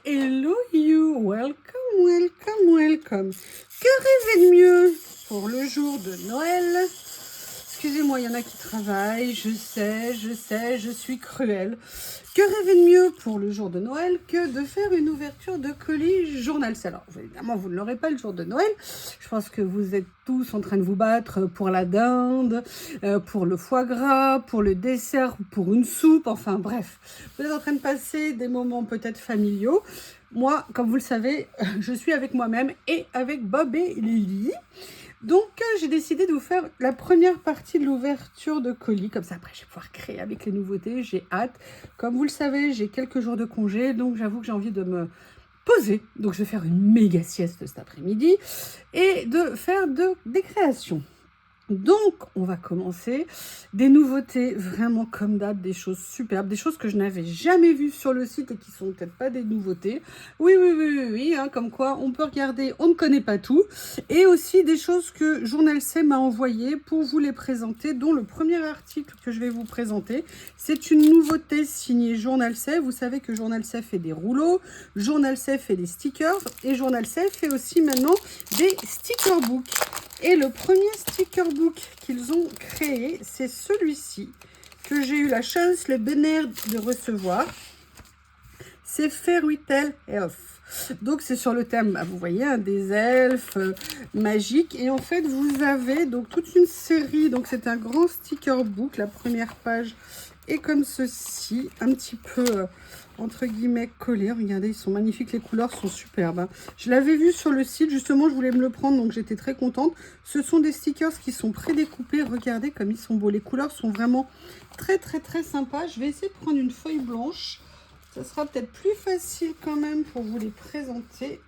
Hello you, welcome. Que rêver de mieux pour le jour de Noël? Excusez-moi, il y en a qui travaillent, je sais, je suis cruelle. Que rêver de mieux pour le jour de Noël que de faire une ouverture de colis Journal C. Alors, évidemment, vous ne l'aurez pas le jour de Noël. Je pense que vous êtes tous en train de vous battre pour la dinde, pour le foie gras, pour le dessert, pour une soupe, enfin bref. Vous êtes en train de passer des moments peut-être familiaux. Moi, comme vous le savez, je suis avec moi-même et avec Bob et Lily. Donc, j'ai décidé de vous faire la première partie de l'ouverture de colis. Comme ça, après, je vais pouvoir créer avec les nouveautés. J'ai hâte. Comme vous le savez, j'ai quelques jours de congé. Donc, j'avoue que j'ai envie de me poser. Donc, je vais faire une méga sieste cet après-midi et de faire des créations. Donc, on va commencer. Des nouveautés vraiment comme d'hab, des choses superbes, des choses que je n'avais jamais vues sur le site et qui sont peut-être pas des nouveautés. Oui, hein, comme quoi on peut regarder, on ne connaît pas tout. Et aussi des choses que Journal C m'a envoyées pour vous les présenter, dont le premier article que je vais vous présenter, c'est une nouveauté signée Journal C. Vous savez que Journal C fait des rouleaux, Journal C fait des stickers et Journal C fait aussi maintenant des sticker books. Et le premier sticker book qu'ils ont créé, c'est celui-ci, que j'ai eu la chance, le bonheur de recevoir. C'est Fairy Tale Elf. Donc, c'est sur le thème, vous voyez, hein, des elfes magiques. Et en fait, vous avez donc toute une série. Donc, c'est un grand sticker book. La première page est comme ceci, un petit peu... entre guillemets collés. Regardez, ils sont magnifiques, les couleurs sont superbes, hein. Je l'avais vu sur le site, justement, je voulais me le prendre, donc j'étais très contente. Ce sont des stickers qui sont prédécoupés. Regardez comme ils sont beaux. Les couleurs sont vraiment très sympas. Je vais essayer de prendre une feuille blanche. Ça sera peut-être plus facile quand même pour vous les présenter.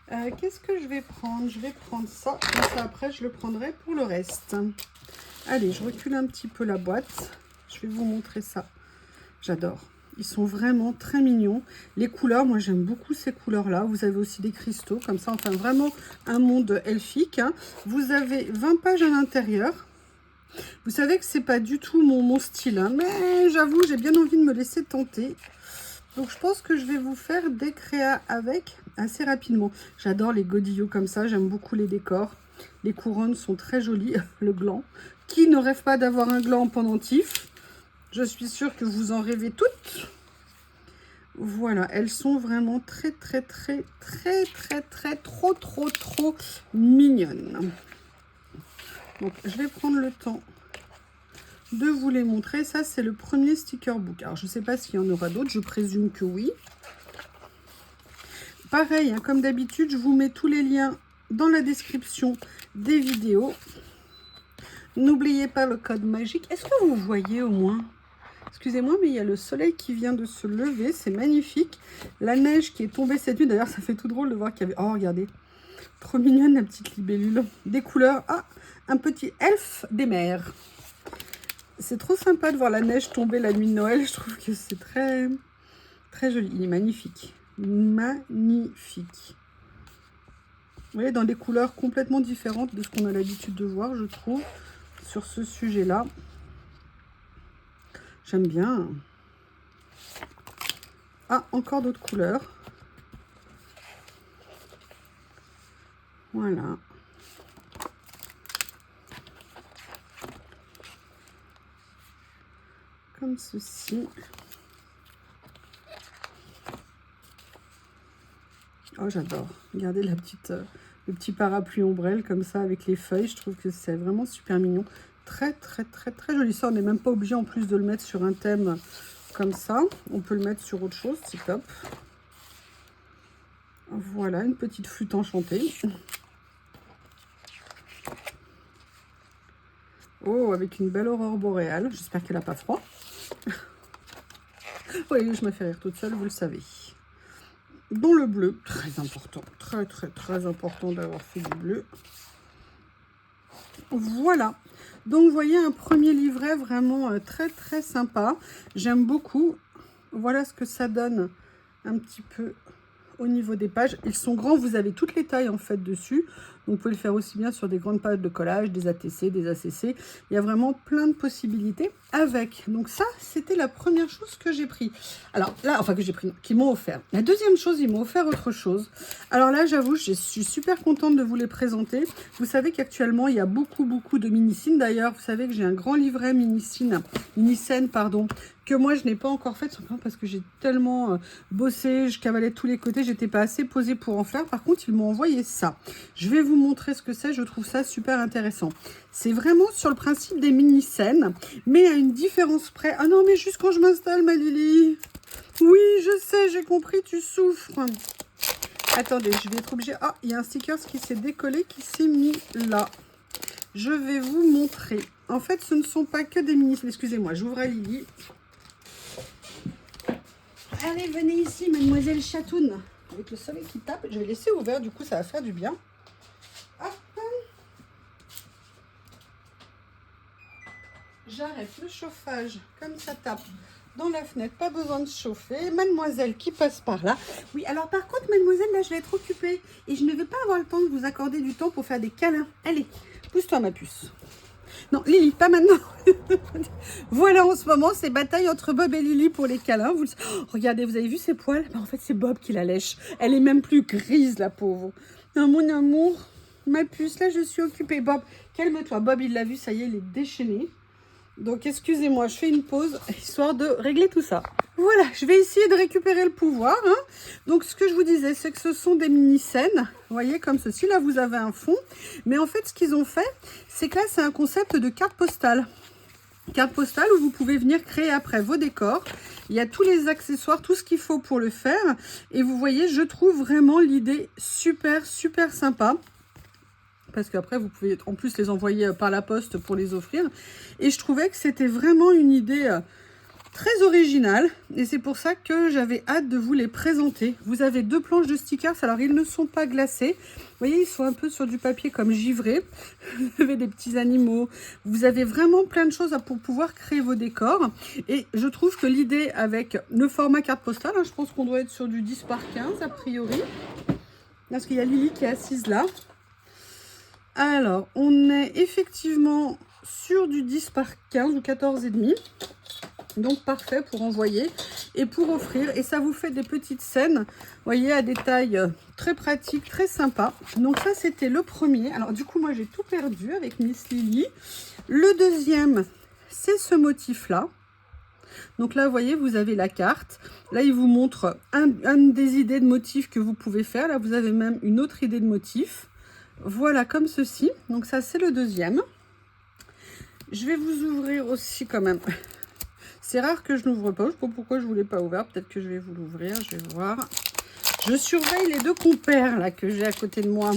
Qu'est-ce que je vais prendre? Je vais prendre ça. Comme ça, après, je le prendrai pour le reste. Allez, je recule un petit peu la boîte. Je vais vous montrer ça. J'adore. Ils sont vraiment très mignons. Les couleurs, moi j'aime beaucoup ces couleurs-là. Vous avez aussi des cristaux, comme ça, enfin vraiment un monde elfique, hein. Vous avez 20 pages à l'intérieur. Vous savez que c'est pas du tout mon style, hein, mais j'avoue, j'ai bien envie de me laisser tenter. Donc je pense que je vais vous faire des créas avec assez rapidement. J'adore les godillots comme ça, j'aime beaucoup les décors. Les couronnes sont très jolies, le gland. Qui ne rêve pas d'avoir un gland en pendentif? Je suis sûre que vous en rêvez toutes. Voilà, elles sont vraiment trop mignonnes. Donc, je vais prendre le temps de vous les montrer. Ça, c'est le premier sticker book. Alors, je ne sais pas s'il y en aura d'autres. Je présume que oui. Pareil, hein, comme d'habitude, je vous mets tous les liens dans la description des vidéos. N'oubliez pas le code magique. Est-ce que vous voyez au moins? Excusez-moi, mais il y a le soleil qui vient de se lever. C'est magnifique. La neige qui est tombée cette nuit. D'ailleurs, ça fait tout drôle de voir qu'il y avait... Oh, regardez. Trop mignonne, la petite libellule. Des couleurs. Ah, un petit elfe des mers. C'est trop sympa de voir la neige tomber la nuit de Noël. Je trouve que c'est très joli. Il est magnifique. Magnifique. Vous voyez, dans des couleurs complètement différentes de ce qu'on a l'habitude de voir, je trouve, sur ce sujet-là. J'aime bien. Ah, encore d'autres couleurs. Voilà. Comme ceci. Oh, j'adore. Regardez la petite, le petit parapluie ombrelle comme ça avec les feuilles. Je trouve que c'est vraiment super mignon. Très joli. Ça, on n'est même pas obligé en plus de le mettre sur un thème comme ça. On peut le mettre sur autre chose. C'est top. Voilà, une petite flûte enchantée. Oh, avec une belle aurore boréale. J'espère qu'elle n'a pas froid. Oui, je me fais rire toute seule, vous le savez. Dans le bleu, très important. Très important d'avoir fait du bleu. Voilà. Donc, vous voyez, un premier livret vraiment très sympa. J'aime beaucoup. Voilà ce que ça donne un petit peu au niveau des pages. Ils sont grands, vous avez toutes les tailles en fait dessus. Donc, vous pouvez le faire aussi bien sur des grandes pages de collage, des ATC, des ACC. Il y a vraiment plein de possibilités avec. Donc, ça, c'était la première chose que j'ai pris. Alors là, enfin que j'ai pris, qu'ils m'ont offert. La deuxième chose, ils m'ont offert autre chose. Alors là, j'avoue, je suis super contente de vous les présenter. Vous savez qu'actuellement, il y a beaucoup de mini-scènes. D'ailleurs, vous savez que j'ai un grand livret mini-scène, pardon, que moi, je n'ai pas encore fait, simplement parce que j'ai tellement bossé, je cavalais de tous les côtés, j'étais pas assez posée pour en faire. Par contre, ils m'ont envoyé ça. Je vais vous montrer ce que c'est, je trouve ça super intéressant. C'est vraiment sur le principe des mini-scènes, mais à une différence près. Ah non, mais juste quand je m'installe, ma Lily. Oui, je sais, j'ai compris, tu souffres. Attendez, je vais être obligée... Ah, il y a un sticker qui s'est décollé, qui s'est mis là. Je vais vous montrer. En fait, ce ne sont pas que des mini... Excusez-moi, j'ouvre à Lily. Allez, venez ici, mademoiselle Chatoune. Avec le soleil qui tape, je vais laisser ouvert, du coup, ça va faire du bien. Hop. J'arrête le chauffage, comme ça tape dans la fenêtre, pas besoin de chauffer. Mademoiselle qui passe par là. Oui, alors par contre, mademoiselle, là, je vais être occupée. Et je ne vais pas avoir le temps de vous accorder du temps pour faire des câlins. Allez, pousse-toi, ma puce. Non, Lily, pas maintenant. Voilà, en ce moment, c'est bataille entre Bob et Lily pour les câlins. Vous... Oh, regardez, vous avez vu ses poils? Ben, en fait, c'est Bob qui la lèche. Elle est même plus grise, la pauvre. Non, mon amour, ma puce, là, je suis occupée. Bob, calme-toi. Bob, il l'a vu, ça y est, il est déchaîné. Donc, excusez-moi, je fais une pause, histoire de régler tout ça. Voilà, je vais essayer de récupérer le pouvoir. Hein. Donc, ce que je vous disais, c'est que ce sont des mini-scènes. Vous voyez, comme ceci. Là, vous avez un fond. Mais en fait, ce qu'ils ont fait, c'est que là, c'est un concept de carte postale. Carte postale où vous pouvez venir créer après vos décors. Il y a tous les accessoires, tout ce qu'il faut pour le faire. Et vous voyez, je trouve vraiment l'idée super sympa. Parce qu'après, vous pouvez en plus les envoyer par la poste pour les offrir. Et je trouvais que c'était vraiment une idée très originale. Et c'est pour ça que j'avais hâte de vous les présenter. Vous avez 2 planches de stickers. Alors, ils ne sont pas glacés. Vous voyez, ils sont un peu sur du papier comme givré. Vous avez des petits animaux. Vous avez vraiment plein de choses pour pouvoir créer vos décors. Et je trouve que l'idée avec le format carte postale, hein, je pense qu'on doit être sur du 10 par 15 a priori. Parce qu'il y a Lily qui est assise là. Alors, on est effectivement sur du 10 par 15 ou 14,5. Donc, parfait pour envoyer et pour offrir. Et ça vous fait des petites scènes, vous voyez, à des tailles très pratiques, très sympas. Donc, ça, c'était le premier. Alors, du coup, moi, j'ai tout perdu avec Miss Lily. Le deuxième, c'est ce motif-là. Donc là, vous voyez, vous avez la carte. Là, il vous montre une des idées de motifs que vous pouvez faire. Là, vous avez même une autre idée de motif. Voilà, comme ceci. Donc ça, c'est le deuxième. Je vais vous ouvrir aussi quand même. C'est rare que je n'ouvre pas. Je ne sais pas pourquoi je ne vous l'ai pas ouvert. Peut-être que je vais vous l'ouvrir. Je vais voir. Je surveille les 2 compères là que j'ai à côté de moi.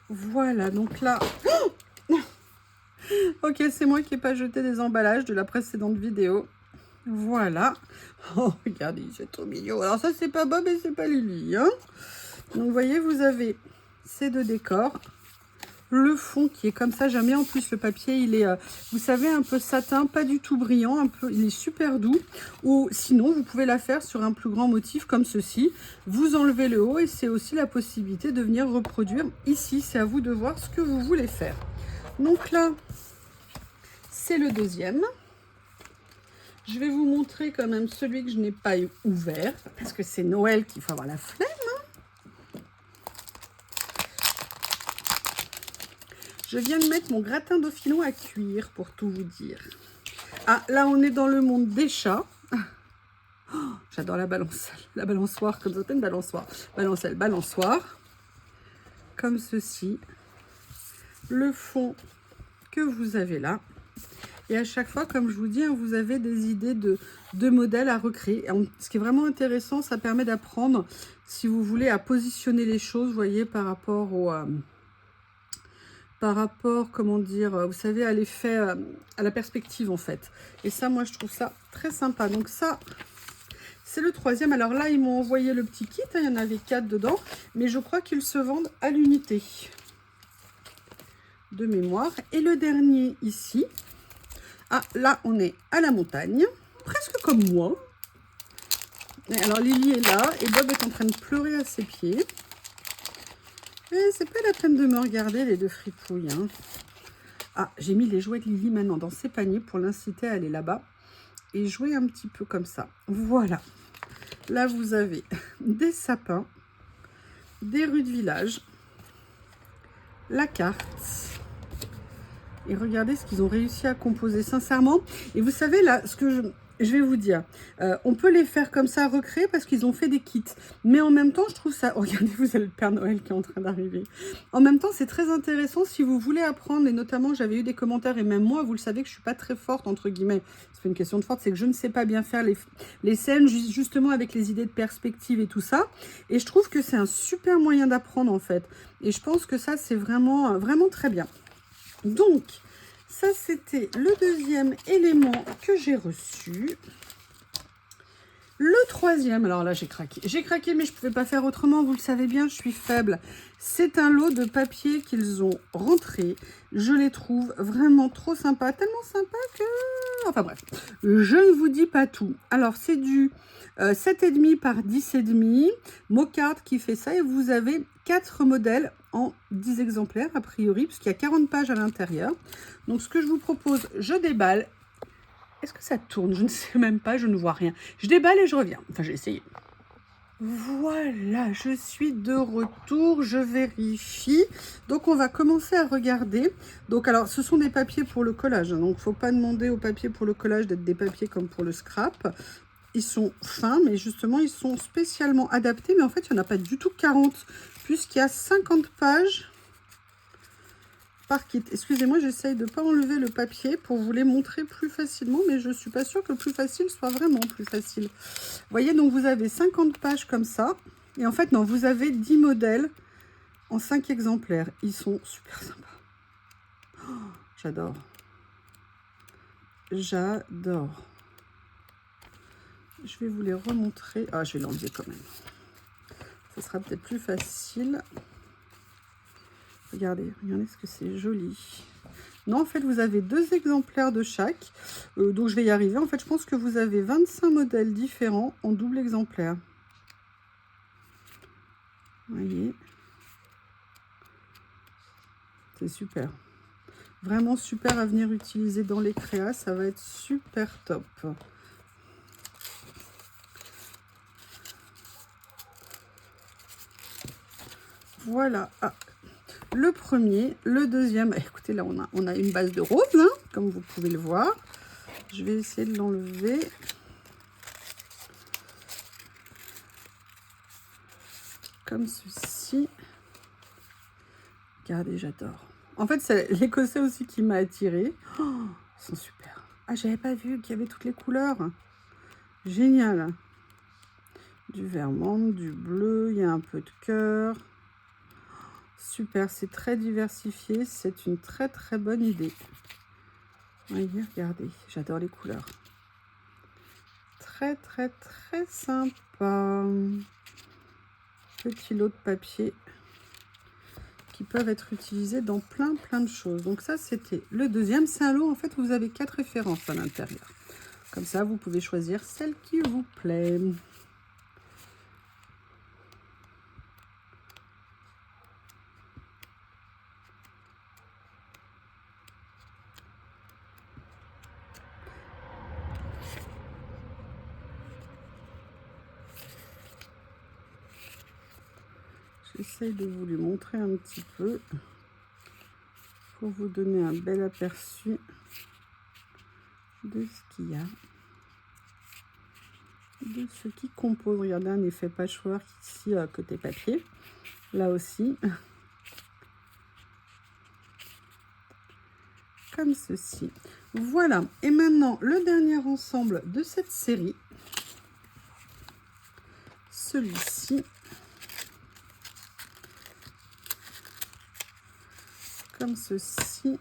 Voilà, donc là... Oh, ok, c'est moi qui n'ai pas jeté des emballages de la précédente vidéo. Voilà. Oh, regardez, c'est trop mignon. Alors ça, c'est pas Bob et c'est pas Lily. Hein. Donc, vous voyez, vous avez ces 2 décors. Le fond qui est comme ça. J'aime bien en plus le papier. Il est, vous savez, un peu satin, pas du tout brillant. Un peu, il est super doux. Ou sinon, vous pouvez la faire sur un plus grand motif comme ceci. Vous enlevez le haut et c'est aussi la possibilité de venir reproduire ici. C'est à vous de voir ce que vous voulez faire. Donc là, c'est le deuxième. Je vais vous montrer quand même celui que je n'ai pas ouvert, parce que c'est Noël qu'il faut avoir la flemme. Hein. Je viens de mettre mon gratin dauphinois à cuire, pour tout vous dire. Ah, là, on est dans le monde des chats. Oh, j'adore la balançoire, comme ça, une balançoire. Balancelle, balançoire. Comme ceci. Le fond que vous avez là. Et à chaque fois, comme je vous dis, hein, vous avez des idées de modèles à recréer. Ce qui est vraiment intéressant, ça permet d'apprendre, si vous voulez, à positionner les choses, vous voyez, par rapport au... comment dire, vous savez, à l'effet, à la perspective, en fait. Et ça, moi, je trouve ça très sympa. Donc ça, c'est le troisième. Alors là, ils m'ont envoyé le petit kit. Hein, il y en avait 4 dedans. Mais je crois qu'ils se vendent à l'unité de mémoire. Et le dernier, ici... Ah, là, on est à la montagne, presque comme moi. Et alors Lily est là et Bob est en train de pleurer à ses pieds. Et c'est pas la peine de me regarder les deux fripouilles. Hein. Ah, j'ai mis les jouets de Lily maintenant dans ses paniers pour l'inciter à aller là-bas et jouer un petit peu comme ça. Voilà. Là, vous avez des sapins, des rues de village, la carte. Et regardez ce qu'ils ont réussi à composer, sincèrement. Et vous savez, là, ce que je vais vous dire, on peut les faire comme ça, recréer, parce qu'ils ont fait des kits. Mais en même temps, je trouve ça... Oh, regardez, vous avez le Père Noël qui est en train d'arriver. En même temps, c'est très intéressant si vous voulez apprendre. Et notamment, j'avais eu des commentaires, et même moi, vous le savez que je ne suis pas très forte, entre guillemets. C'est pas une question de forte, c'est que je ne sais pas bien faire les scènes, justement avec les idées de perspective et tout ça. Et je trouve que c'est un super moyen d'apprendre, en fait. Et je pense que ça, c'est vraiment, vraiment très bien. Donc, ça, c'était le deuxième élément que j'ai reçu. Le troisième, alors là, j'ai craqué. J'ai craqué, mais je ne pouvais pas faire autrement. Vous le savez bien, je suis faible. C'est un lot de papier qu'ils ont rentré. Je les trouve vraiment trop sympas. Tellement sympas que... Enfin bref, je ne vous dis pas tout. Alors, c'est du 7,5 par 10,5. Mocard qui fait ça. Et vous avez 4 modèles en 10 exemplaires, a priori, puisqu'il y a 40 pages à l'intérieur. Donc, ce que je vous propose, je déballe. Est-ce que ça tourne? Je ne sais même pas, je ne vois rien. Je déballe et je reviens. Enfin, j'ai essayé. Voilà, je suis de retour, je vérifie. Donc, on va commencer à regarder. Donc, alors, ce sont des papiers pour le collage. Donc, il ne faut pas demander aux papiers pour le collage d'être des papiers comme pour le scrap. Ils sont fins, mais justement, ils sont spécialement adaptés. Mais en fait, il n'y en a pas du tout 40, puisqu'il y a 50 pages par kit. Excusez-moi, j'essaye de ne pas enlever le papier pour vous les montrer plus facilement, mais je ne suis pas sûre que le plus facile soit vraiment plus facile. Vous voyez, donc vous avez 50 pages comme ça. Et en fait, non, vous avez 10 modèles en 5 exemplaires. Ils sont super sympas. Oh, j'adore. J'adore. Je vais vous les remontrer. Ah, je vais l'enlever quand même. Ce sera peut-être plus facile. Regardez, regardez ce que c'est joli. Non, en fait, vous avez 2 exemplaires de chaque. Donc, je vais y arriver. En fait, je pense que vous avez 25 modèles différents en double exemplaire. Vous voyez? C'est super. Vraiment super à venir utiliser dans les créas. Ça va être super top. Voilà. Ah. Le premier, le deuxième, écoutez, là, on a une base de rose, hein, comme vous pouvez le voir. Je vais essayer de l'enlever. Comme ceci. Regardez, j'adore. En fait, c'est l'écossais aussi qui m'a attiré. Oh, ils sont super. Ah, j'avais pas vu qu'il y avait toutes les couleurs. Génial. Du vermont, du bleu, il y a un peu de cœur. Super, c'est très diversifié. C'est une très très bonne idée. Voyez, regardez, j'adore les couleurs. Très très très sympa. Petit lot de papier qui peuvent être utilisés dans plein de choses. Donc ça, c'était le deuxième. C'est un lot, en fait, où vous avez 4 références à l'intérieur. Comme ça, vous pouvez choisir celle qui vous plaît. J'essaie de vous les montrer un petit peu pour vous donner un bel aperçu de ce qu'il y a, de ce qui compose. Regardez, un effet patchwork ici à côté papier, là aussi, comme ceci. Voilà, et maintenant le dernier ensemble de cette série, celui-ci. Comme ceci.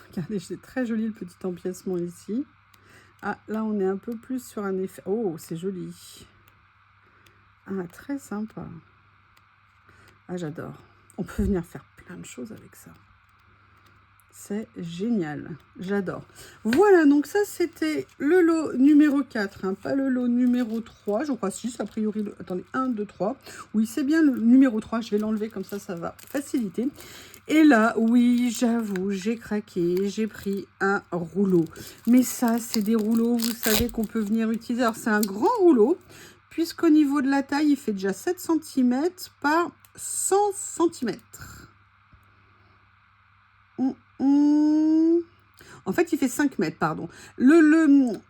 Regardez, c'est très joli le petit empiècement ici. Ah, là, on est un peu plus sur un effet... Oh, c'est joli. Ah, très sympa. Ah, j'adore. On peut venir faire plein de choses avec ça. C'est génial, j'adore. Voilà, donc ça c'était le lot numéro 4, hein, pas le lot numéro 3, je crois 6, a priori, attendez, 1, 2, 3. Oui, c'est bien le numéro 3, je vais l'enlever comme ça va faciliter. Et là, oui, j'avoue, j'ai craqué, j'ai pris un rouleau. Mais ça, c'est des rouleaux, vous savez, qu'on peut venir utiliser. Alors, c'est un grand rouleau, puisqu'au niveau de la taille, il fait déjà 7 cm par 100 cm. En fait, il fait 5 mètres, pardon.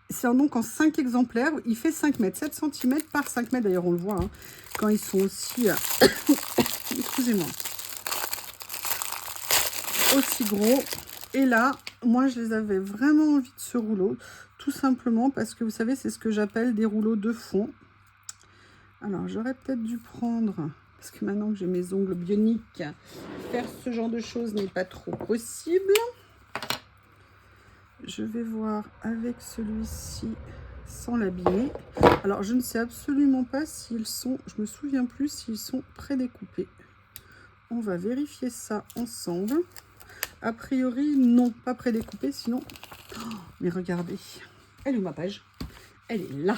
C'est donc en 5 exemplaires. Il fait 5 mètres, 7 cm par 5 mètres. D'ailleurs, on le voit, hein, quand ils sont aussi... excusez-moi. Aussi gros. Et là, moi, je les avais vraiment envie de ce rouleau. Tout simplement parce que, vous savez, c'est ce que j'appelle des rouleaux de fond. Alors, j'aurais peut-être dû prendre... Parce que maintenant que j'ai mes ongles bioniques, faire ce genre de choses n'est pas trop possible. Je vais voir avec celui-ci sans l'abîmer. Alors, je ne sais absolument pas s'ils sont... Je me souviens plus s'ils sont prédécoupés. On va vérifier ça ensemble. A priori, non, pas prédécoupés, sinon... Oh, mais regardez, elle est où ma page? Elle est là.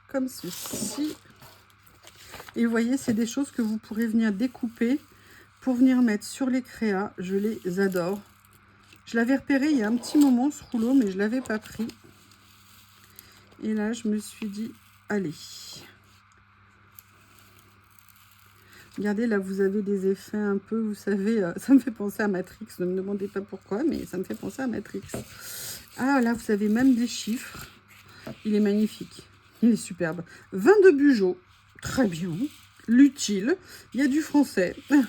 Comme ceci. Et vous voyez, c'est des choses que vous pourrez venir découper pour venir mettre sur les créas. Je les adore. Je l'avais repéré il y a un petit moment, ce rouleau, mais je ne l'avais pas pris. Et là, je me suis dit, allez. Regardez, là, vous avez des effets un peu, vous savez, ça me fait penser à Matrix. Ne me demandez pas pourquoi, mais ça me fait penser à Matrix. Ah, là, vous avez même des chiffres. Il est magnifique. Il est superbe. 22 bugeaud. Très bien. L'utile. Il y a du français. Vous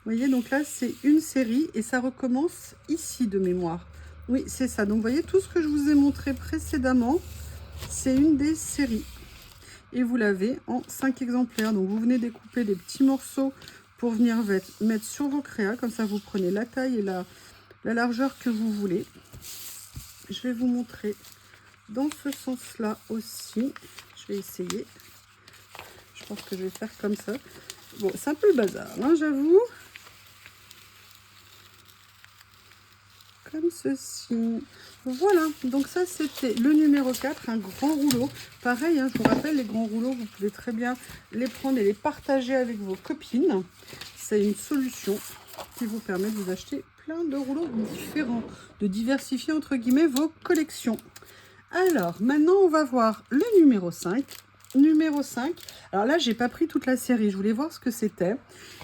voyez, donc là, c'est une série et ça recommence ici de mémoire. Oui, c'est ça. Donc, vous voyez, tout ce que je vous ai montré précédemment, c'est une des séries. Et vous l'avez en 5 exemplaires. Donc, vous venez découper des petits morceaux pour venir mettre sur vos créas. Comme ça, vous prenez la taille et la largeur que vous voulez. Je vais vous montrer dans ce sens-là aussi. Je vais essayer. Je pense que je vais faire comme ça. Bon, c'est un peu le bazar, hein, j'avoue. Comme ceci. Voilà, donc ça c'était le numéro 4, un grand rouleau. Pareil, hein, je vous rappelle, les grands rouleaux, vous pouvez très bien les prendre et les partager avec vos copines. C'est une solution qui vous permet de vous acheter plein de rouleaux différents, de diversifier entre guillemets vos collections. Alors, maintenant on va voir le numéro 5. Numéro 5, alors là j'ai pas pris toute la série, je voulais voir ce que c'était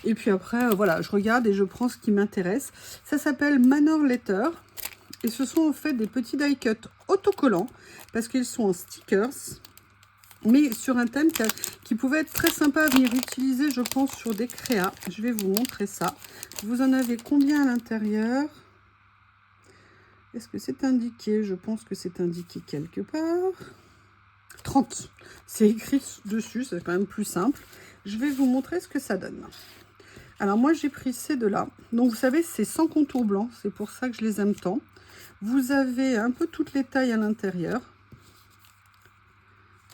et puis après voilà, je regarde et je prends ce qui m'intéresse. Ça s'appelle Manor Letter et ce sont en fait des petits die cut autocollants parce qu'ils sont en stickers mais sur un thème qui pouvait être très sympa à venir utiliser, je pense, sur des créas. Je vais vous montrer ça. Vous en avez combien à l'intérieur? Est-ce que c'est indiqué? Je pense que c'est indiqué quelque part. 30, c'est écrit dessus, c'est quand même plus simple. Je vais vous montrer ce que ça donne. Alors moi j'ai pris ces deux-là. Donc vous savez, c'est sans contour blanc, c'est pour ça que je les aime tant. Vous avez un peu toutes les tailles à l'intérieur.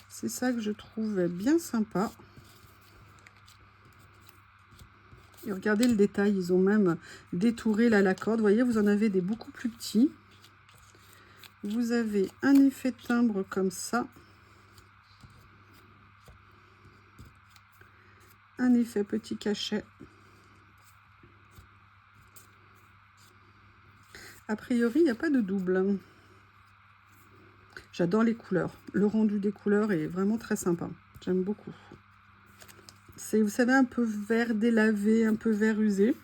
C'est ça que je trouvais bien sympa. Et regardez le détail, ils ont même détouré là la corde. Vous voyez, vous en avez des beaucoup plus petits. Vous avez un effet timbre comme ça. Un effet petit cachet. A priori, il n'y a pas de double. J'adore les couleurs. Le rendu des couleurs est vraiment très sympa. J'aime beaucoup. C'est, vous savez, un peu vert délavé, un peu vert usé.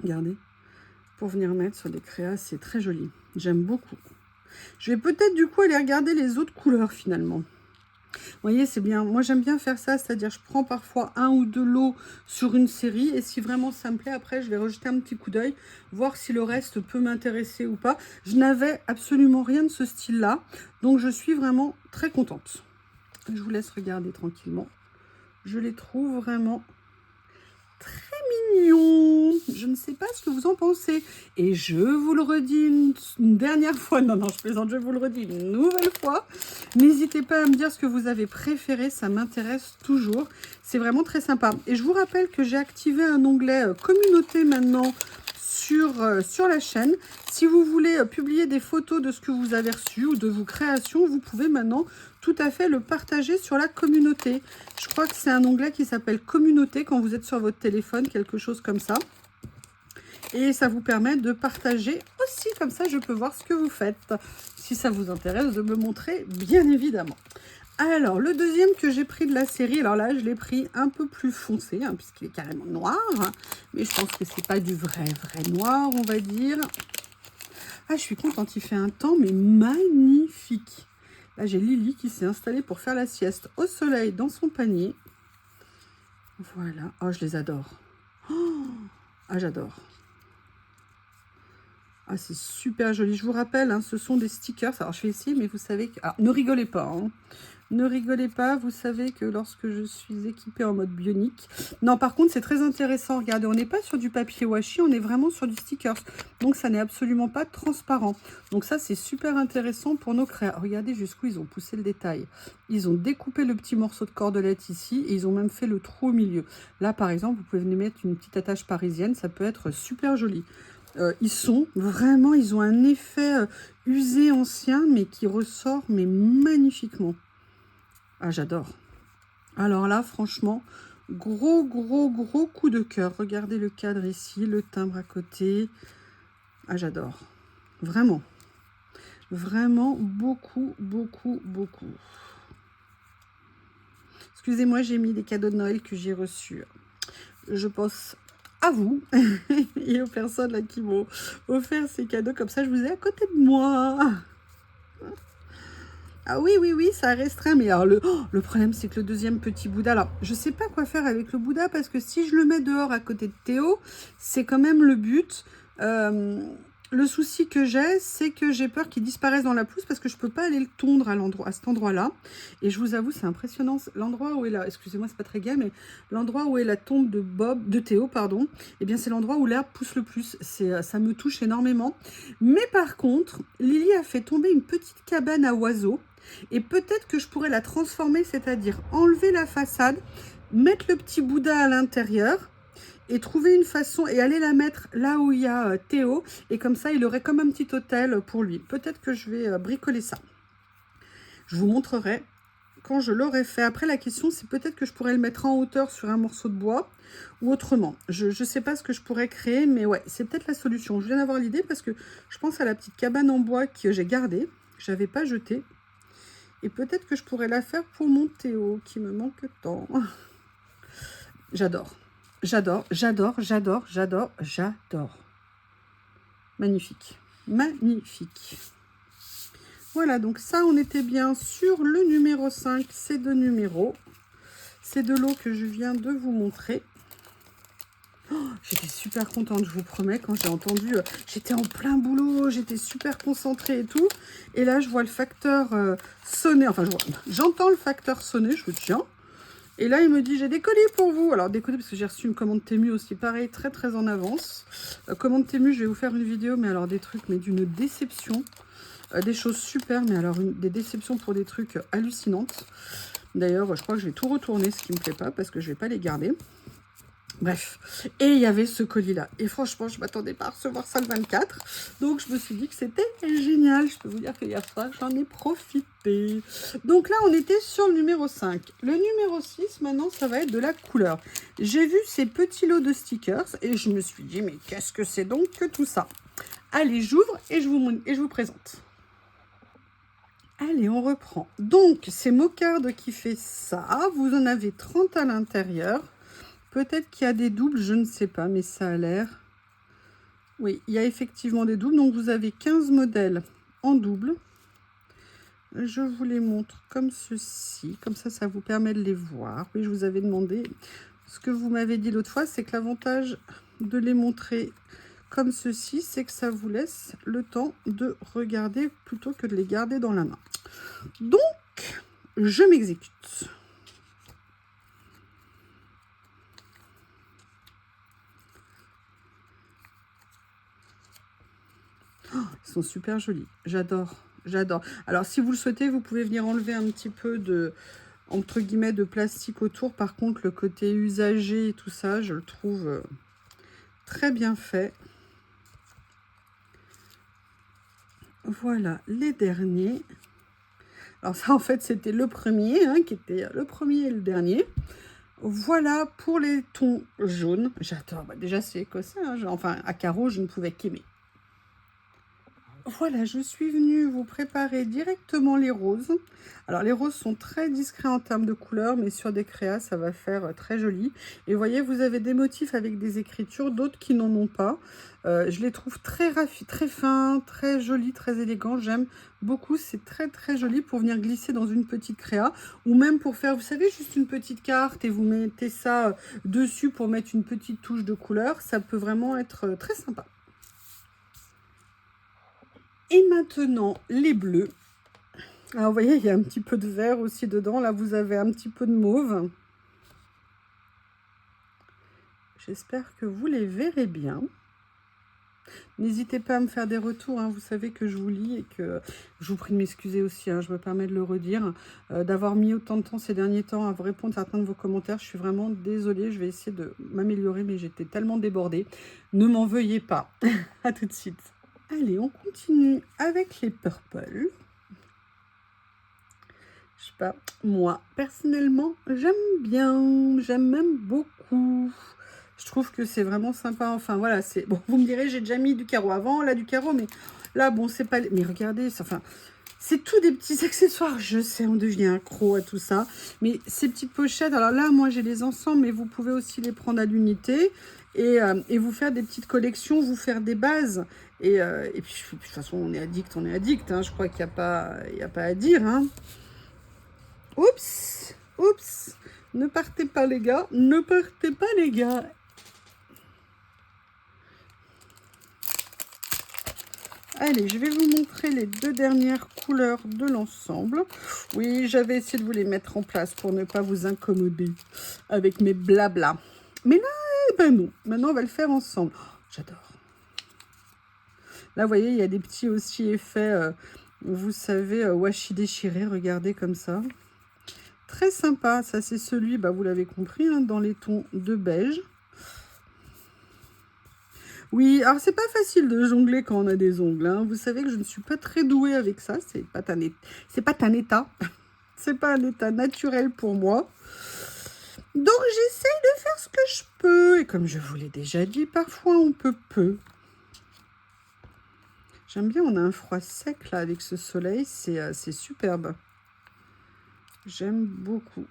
Regardez. Pour venir mettre sur des créas, c'est très joli. J'aime beaucoup. Je vais peut-être du coup aller regarder les autres couleurs finalement. Vous voyez, c'est bien. Moi, j'aime bien faire ça, c'est-à-dire je prends parfois un ou deux lots sur une série et si vraiment ça me plaît, après, je vais rejeter un petit coup d'œil, voir si le reste peut m'intéresser ou pas. Je n'avais absolument rien de ce style-là, donc je suis vraiment très contente. Je vous laisse regarder tranquillement. Je les trouve vraiment très mignon. Je ne sais pas ce que vous en pensez. Et je vous le redis une dernière fois. Non, je plaisante, je vous le redis une nouvelle fois. N'hésitez pas à me dire ce que vous avez préféré. Ça m'intéresse toujours. C'est vraiment très sympa. Et je vous rappelle que j'ai activé un onglet communauté maintenant sur la chaîne. Si vous voulez publier des photos de ce que vous avez reçu ou de vos créations, vous pouvez maintenant tout à fait le partager sur la communauté. Je crois que c'est un onglet qui s'appelle communauté quand vous êtes sur votre téléphone, quelque chose comme ça. Et ça vous permet de partager aussi, comme ça je peux voir ce que vous faites. Si ça vous intéresse de me montrer, bien évidemment. Alors, le deuxième que j'ai pris de la série, alors là, je l'ai pris un peu plus foncé, hein, puisqu'il est carrément noir. Mais je pense que c'est pas du vrai noir, on va dire. Ah, je suis contente, il fait un temps, mais magnifique. Là, j'ai Lily qui s'est installée pour faire la sieste au soleil dans son panier. Voilà. Oh, je les adore. Oh, ah, j'adore. Ah, c'est super joli. Je vous rappelle, hein, ce sont des stickers. Alors, je vais essayer, mais vous savez que... Ah, ne rigolez pas, hein. Ne rigolez pas, vous savez que lorsque je suis équipée en mode bionique... Non, par contre, c'est très intéressant. Regardez, on n'est pas sur du papier washi, on est vraiment sur du stickers. Donc, ça n'est absolument pas transparent. Donc, ça, c'est super intéressant pour nos créas. Regardez jusqu'où ils ont poussé le détail. Ils ont découpé le petit morceau de cordelette ici et ils ont même fait le trou au milieu. Là, par exemple, vous pouvez venir mettre une petite attache parisienne. Ça peut être super joli. Ils sont vraiment, ils ont un effet usé ancien, mais qui ressort mais magnifiquement. Ah, j'adore. Alors là, franchement, gros coup de cœur. Regardez le cadre ici, le timbre à côté. Ah, j'adore. Vraiment. Vraiment beaucoup. Excusez-moi, j'ai mis des cadeaux de Noël que j'ai reçus. Je pense à vous et aux personnes là qui m'ont offert ces cadeaux. Comme ça, je vous ai à côté de moi. Ah oui, ça restreint. Mais alors, le problème, c'est que le deuxième petit Bouddha... Alors, je sais pas quoi faire avec le Bouddha parce que si je le mets dehors à côté de Théo, c'est quand même le but. Le souci que j'ai, c'est que j'ai peur qu'il disparaisse dans la pelouse parce que je peux pas aller le tondre à cet endroit-là. Et je vous avoue, c'est impressionnant. L'endroit où est la... Excusez-moi, c'est pas très gai, mais l'endroit où est la tombe de Théo, pardon, eh bien, c'est l'endroit où l'herbe pousse le plus. Ça me touche énormément. Mais par contre, Lily a fait tomber une petite cabane à oiseaux. Et peut-être que je pourrais la transformer, c'est-à-dire enlever la façade, mettre le petit Bouddha à l'intérieur et trouver une façon et aller la mettre là où il y a Théo. Et comme ça, il aurait comme un petit hôtel pour lui. Peut-être que je vais bricoler ça. Je vous montrerai quand je l'aurai fait. Après, la question, c'est peut-être que je pourrais le mettre en hauteur sur un morceau de bois ou autrement. Je ne sais pas ce que je pourrais créer, mais ouais, c'est peut-être la solution. Je viens d'avoir l'idée parce que je pense à la petite cabane en bois que j'ai gardée, que je n'avais pas jetée. Et peut-être que je pourrais la faire pour mon Théo, qui me manque tant. J'adore. J'adore. Magnifique. Voilà, donc ça, on était bien sur le numéro 5, ces deux numéros. C'est de l'eau que je viens de vous montrer. Oh, j'étais super contente, je vous promets, quand j'ai entendu, j'étais en plein boulot, j'étais super concentrée et tout. Et là, je vois le facteur sonner, enfin, j'entends le facteur sonner, je me dis, tiens. Et là, il me dit, j'ai des colis pour vous. Alors, des colis, parce que j'ai reçu une commande Temu aussi, pareil, très en avance. Commande Temu, je vais vous faire une vidéo, mais alors des trucs, mais d'une déception. Des choses super, mais alors des déceptions pour des trucs hallucinantes. D'ailleurs, je crois que je vais tout retourner, ce qui ne me plaît pas, parce que je ne vais pas les garder. Bref, et il y avait ce colis-là. Et franchement, je ne m'attendais pas à recevoir ça le 24. Donc, je me suis dit que c'était génial. Je peux vous dire qu'hier soir, j'en ai profité. Donc là, on était sur le numéro 5. Le numéro 6, maintenant, ça va être de la couleur. J'ai vu ces petits lots de stickers et je me suis dit, mais qu'est-ce que c'est donc que tout ça? Allez, j'ouvre et je vous présente. Allez, on reprend. Donc, c'est Mocarde qui fait ça. Vous en avez 30 à l'intérieur. Peut-être qu'il y a des doubles, je ne sais pas, mais ça a l'air... Oui, il y a effectivement des doubles. Donc, vous avez 15 modèles en double. Je vous les montre comme ceci. Comme ça vous permet de les voir. Oui, je vous avais demandé. Ce que vous m'avez dit l'autre fois, c'est que l'avantage de les montrer comme ceci, c'est que ça vous laisse le temps de regarder plutôt que de les garder dans la main. Donc, je m'exécute. Ils sont super jolis. J'adore. J'adore. Alors, si vous le souhaitez, vous pouvez venir enlever un petit peu de, entre guillemets, de plastique autour. Par contre, le côté usagé et tout ça, je le trouve très bien fait. Voilà, les derniers. Alors ça, en fait, c'était le premier, hein, qui était le premier et le dernier. Voilà pour les tons jaunes. J'adore. Bah, déjà, c'est écossais. Hein, enfin, à carreaux, je ne pouvais qu'aimer. Voilà, je suis venue vous préparer directement les roses. Alors, les roses sont très discrets en termes de couleurs, mais sur des créas, ça va faire très joli. Et vous voyez, vous avez des motifs avec des écritures, d'autres qui n'en ont pas. Je les trouve très très fins, très jolis, très élégants. J'aime beaucoup, c'est très très joli pour venir glisser dans une petite créa. Ou même pour faire, vous savez, juste une petite carte et vous mettez ça dessus pour mettre une petite touche de couleur. Ça peut vraiment être très sympa. Et maintenant, les bleus. Alors, vous voyez, il y a un petit peu de vert aussi dedans. Là, vous avez un petit peu de mauve. J'espère que vous les verrez bien. N'hésitez pas à me faire des retours. Hein. Vous savez que je vous lis et que je vous prie de m'excuser aussi. Hein. Je me permets de le redire. D'avoir mis autant de temps ces derniers temps à vous répondre à certains de vos commentaires. Je suis vraiment désolée. Je vais essayer de m'améliorer, mais j'étais tellement débordée. Ne m'en veuillez pas. À tout de suite. Allez, on continue avec les purple. Je sais pas, moi, personnellement, j'aime bien. J'aime même beaucoup. Je trouve que c'est vraiment sympa. Enfin, voilà, c'est... Bon, vous me direz, j'ai déjà mis du carreau avant, là, du carreau, mais là, bon, c'est pas... Mais regardez, enfin... C'est tout des petits accessoires. Je sais, on devient accro à tout ça. Mais ces petites pochettes, alors là, moi, j'ai les ensembles, mais vous pouvez aussi les prendre à l'unité et vous faire des petites collections, vous faire des bases. Et puis, de toute façon, on est addict, hein. Je crois qu'il n'y a pas à dire, hein. Oups, oups. Ne partez pas, les gars. Ne partez pas, les gars. Allez, je vais vous montrer les deux dernières couleurs de l'ensemble. Oui, j'avais essayé de vous les mettre en place pour ne pas vous incommoder avec mes blabla. Mais là, eh ben non. Maintenant, on va le faire ensemble. Oh, j'adore. Là, vous voyez, il y a des petits aussi effets, vous savez, washi déchiré. Regardez comme ça. Très sympa. Ça, c'est celui, bah, vous l'avez compris, hein, dans les tons de beige. Oui, alors c'est pas facile de jongler quand on a des ongles. Hein. Vous savez que je ne suis pas très douée avec ça. C'est pas un état. C'est pas un état naturel pour moi. Donc j'essaye de faire ce que je peux. Et comme je vous l'ai déjà dit, parfois on peut peu. J'aime bien, on a un froid sec là avec ce soleil. C'est superbe. J'aime beaucoup.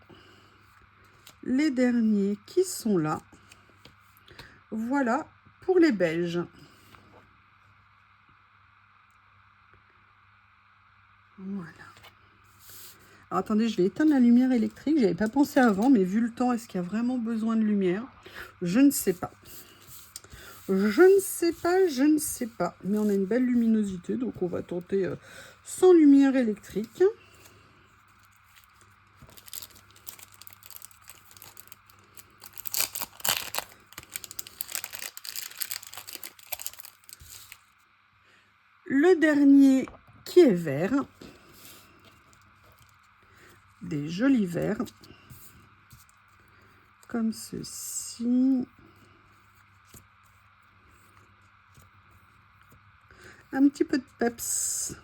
Les derniers qui sont là. Voilà pour les beiges. Voilà. Alors, attendez, je vais éteindre la lumière électrique. J'avais pas pensé avant, mais vu le temps, est-ce qu'il y a vraiment besoin de lumière? Je ne sais pas. Je ne sais pas. Mais on a une belle luminosité, donc on va tenter sans lumière électrique. Le dernier qui est vert. Des jolis verts. Comme ceci. Un petit peu de peps.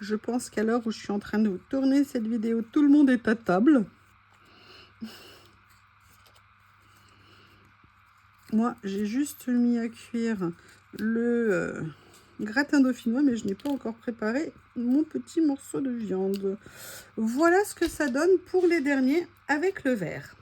Je pense qu'à l'heure où je suis en train de vous tourner cette vidéo, tout le monde est à table. Moi, j'ai juste mis à cuire le gratin dauphinois, mais je n'ai pas encore préparé mon petit morceau de viande. Voilà ce que ça donne pour les derniers avec le vert.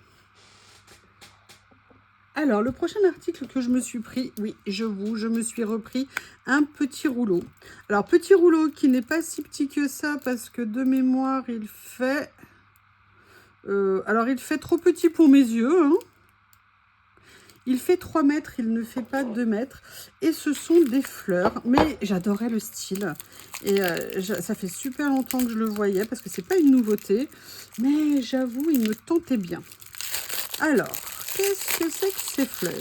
Alors, le prochain article que je me suis pris, oui, je me suis repris un petit rouleau. Alors, petit rouleau qui n'est pas si petit que ça parce que de mémoire, il fait... alors, il fait trop petit pour mes yeux. Hein. Il fait 3 mètres, il ne fait pas 2 mètres. Et ce sont des fleurs. Mais j'adorais le style. Et ça fait super longtemps que je le voyais parce que c'est pas une nouveauté. Mais j'avoue, il me tentait bien. Alors, qu'est-ce que c'est que ces fleurs?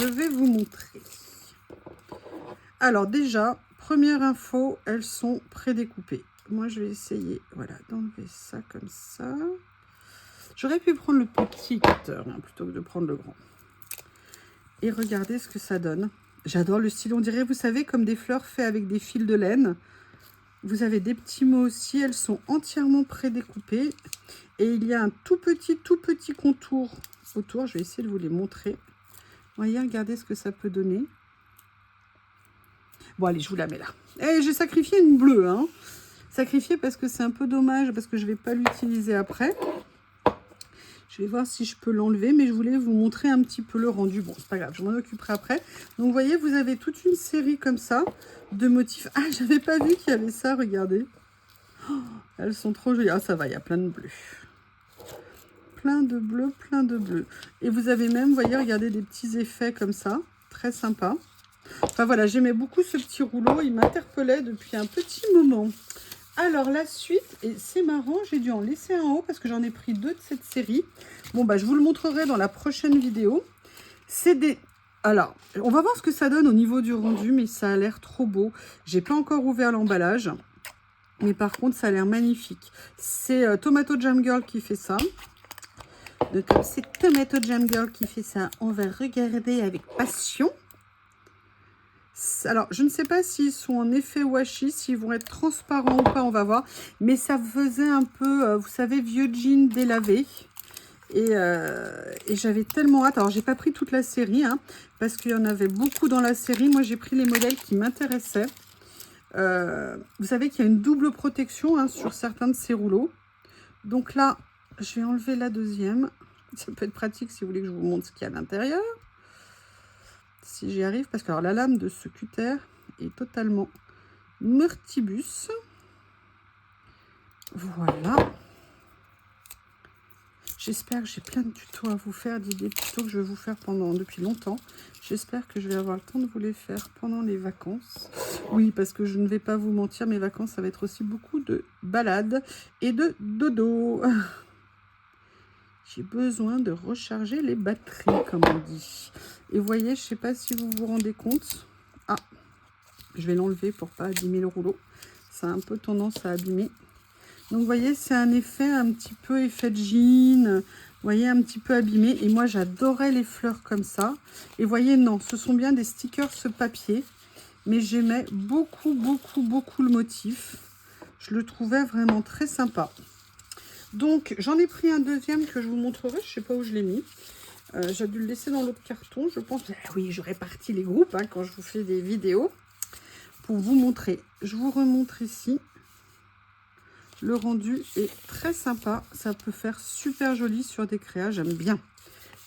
Je vais vous montrer. Alors déjà, première info, elles sont prédécoupées. Moi, je vais essayer, voilà, d'enlever ça comme ça. J'aurais pu prendre le petit cutter hein, plutôt que de prendre le grand. Et regardez ce que ça donne. J'adore le style. On dirait, vous savez, comme des fleurs faites avec des fils de laine. Vous avez des petits mots aussi. Elles sont entièrement prédécoupées. Et il y a un tout petit contour autour. Je vais essayer de vous les montrer. Voyez, regardez ce que ça peut donner. Bon, allez, je vous la mets là. Et j'ai sacrifié une bleue, hein. Sacrifié parce que c'est un peu dommage, parce que je ne vais pas l'utiliser après. Je vais voir si je peux l'enlever, mais je voulais vous montrer un petit peu le rendu. Bon, c'est pas grave, je m'en occuperai après. Donc, vous voyez, vous avez toute une série comme ça de motifs. Ah, j'avais pas vu qu'il y avait ça, regardez. Oh, elles sont trop jolies. Ah, ça va, il y a plein de bleus. Plein de bleus, plein de bleus. Et vous avez même, vous voyez, regardez, des petits effets comme ça. Très sympa. Enfin, voilà, j'aimais beaucoup ce petit rouleau. Il m'interpellait depuis un petit moment. Alors, la suite, et c'est marrant, j'ai dû en laisser un en haut parce que j'en ai pris 2 de cette série. Bon, bah, je vous le montrerai dans la prochaine vidéo. C'est des... Alors, on va voir ce que ça donne au niveau du rendu, mais ça a l'air trop beau. J'ai pas encore ouvert l'emballage, mais par contre, ça a l'air magnifique. C'est Tomato Jam Girl qui fait ça. Donc, comme c'est Tomato Jam Girl qui fait ça, on va regarder avec passion. Alors, je ne sais pas s'ils sont en effet washi, s'ils vont être transparents ou pas, on va voir. Mais ça faisait un peu, vous savez, vieux jean délavé. Et j'avais tellement hâte. Alors, j'ai pas pris toute la série, hein, parce qu'il y en avait beaucoup dans la série. Moi, j'ai pris les modèles qui m'intéressaient. Vous savez qu'il y a une double protection hein, sur certains de ces rouleaux. Donc là, je vais enlever la deuxième. Ça peut être pratique si vous voulez que je vous montre ce qu'il y a à l'intérieur. Si j'y arrive, parce que alors, la lame de ce cutter est totalement Murtibus. Voilà. J'espère que j'ai plein de tutos à vous faire, d'idées de tutos que je vais vous faire depuis longtemps. J'espère que je vais avoir le temps de vous les faire pendant les vacances. Oui, parce que je ne vais pas vous mentir, mes vacances, ça va être aussi beaucoup de balades et de dodo. J'ai besoin de recharger les batteries, comme on dit. Et vous voyez, je ne sais pas si vous vous rendez compte. Ah, je vais l'enlever pour pas abîmer le rouleau. Ça a un peu tendance à abîmer. Donc, vous voyez, c'est un effet un petit peu effet de jean. Vous voyez, un petit peu abîmé. Et moi, j'adorais les fleurs comme ça. Et vous voyez, non, ce sont bien des stickers ce papier. Mais j'aimais beaucoup le motif. Je le trouvais vraiment très sympa. Donc, j'en ai pris un deuxième que je vous montrerai. Je ne sais pas où je l'ai mis. J'ai dû le laisser dans l'autre carton, je pense. Ah oui, je répartis les groupes hein, quand je vous fais des vidéos pour vous montrer. Je vous remontre ici. Le rendu est très sympa. Ça peut faire super joli sur des créas. J'aime bien.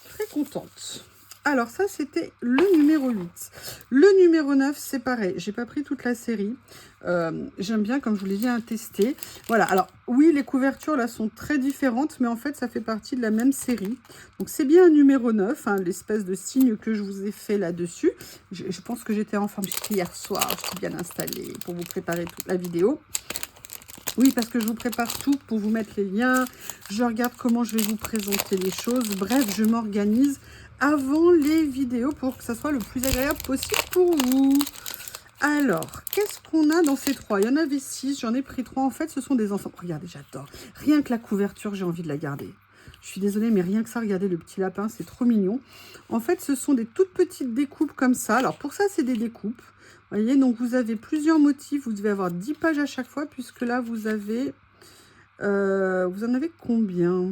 Très contente. Alors ça, c'était le numéro 8. Le numéro 9, c'est pareil. J'ai pas pris toute la série. J'aime bien, comme je vous l'ai dit, à tester. Voilà. Alors, oui, les couvertures, là, sont très différentes. Mais en fait, ça fait partie de la même série. Donc, c'est bien un numéro 9. Hein, l'espèce de signe que je vous ai fait là-dessus. Je pense que j'étais en forme. J'étais hier soir. Je suis bien installée pour vous préparer toute la vidéo. Oui, parce que je vous prépare tout pour vous mettre les liens. Je regarde comment je vais vous présenter les choses. Bref, je m'organise avant les vidéos pour que ça soit le plus agréable possible pour vous. Alors, qu'est-ce qu'on a dans ces 3? Il y en avait 6, j'en ai pris 3. En fait, ce sont des enfants. Regardez, j'adore. Rien que la couverture, j'ai envie de la garder. Je suis désolée, mais rien que ça, regardez le petit lapin, c'est trop mignon. En fait, ce sont des toutes petites découpes comme ça. Alors, pour ça, c'est des découpes. Vous voyez, donc vous avez plusieurs motifs. Vous devez avoir 10 pages à chaque fois, puisque là, vous avez... vous en avez combien?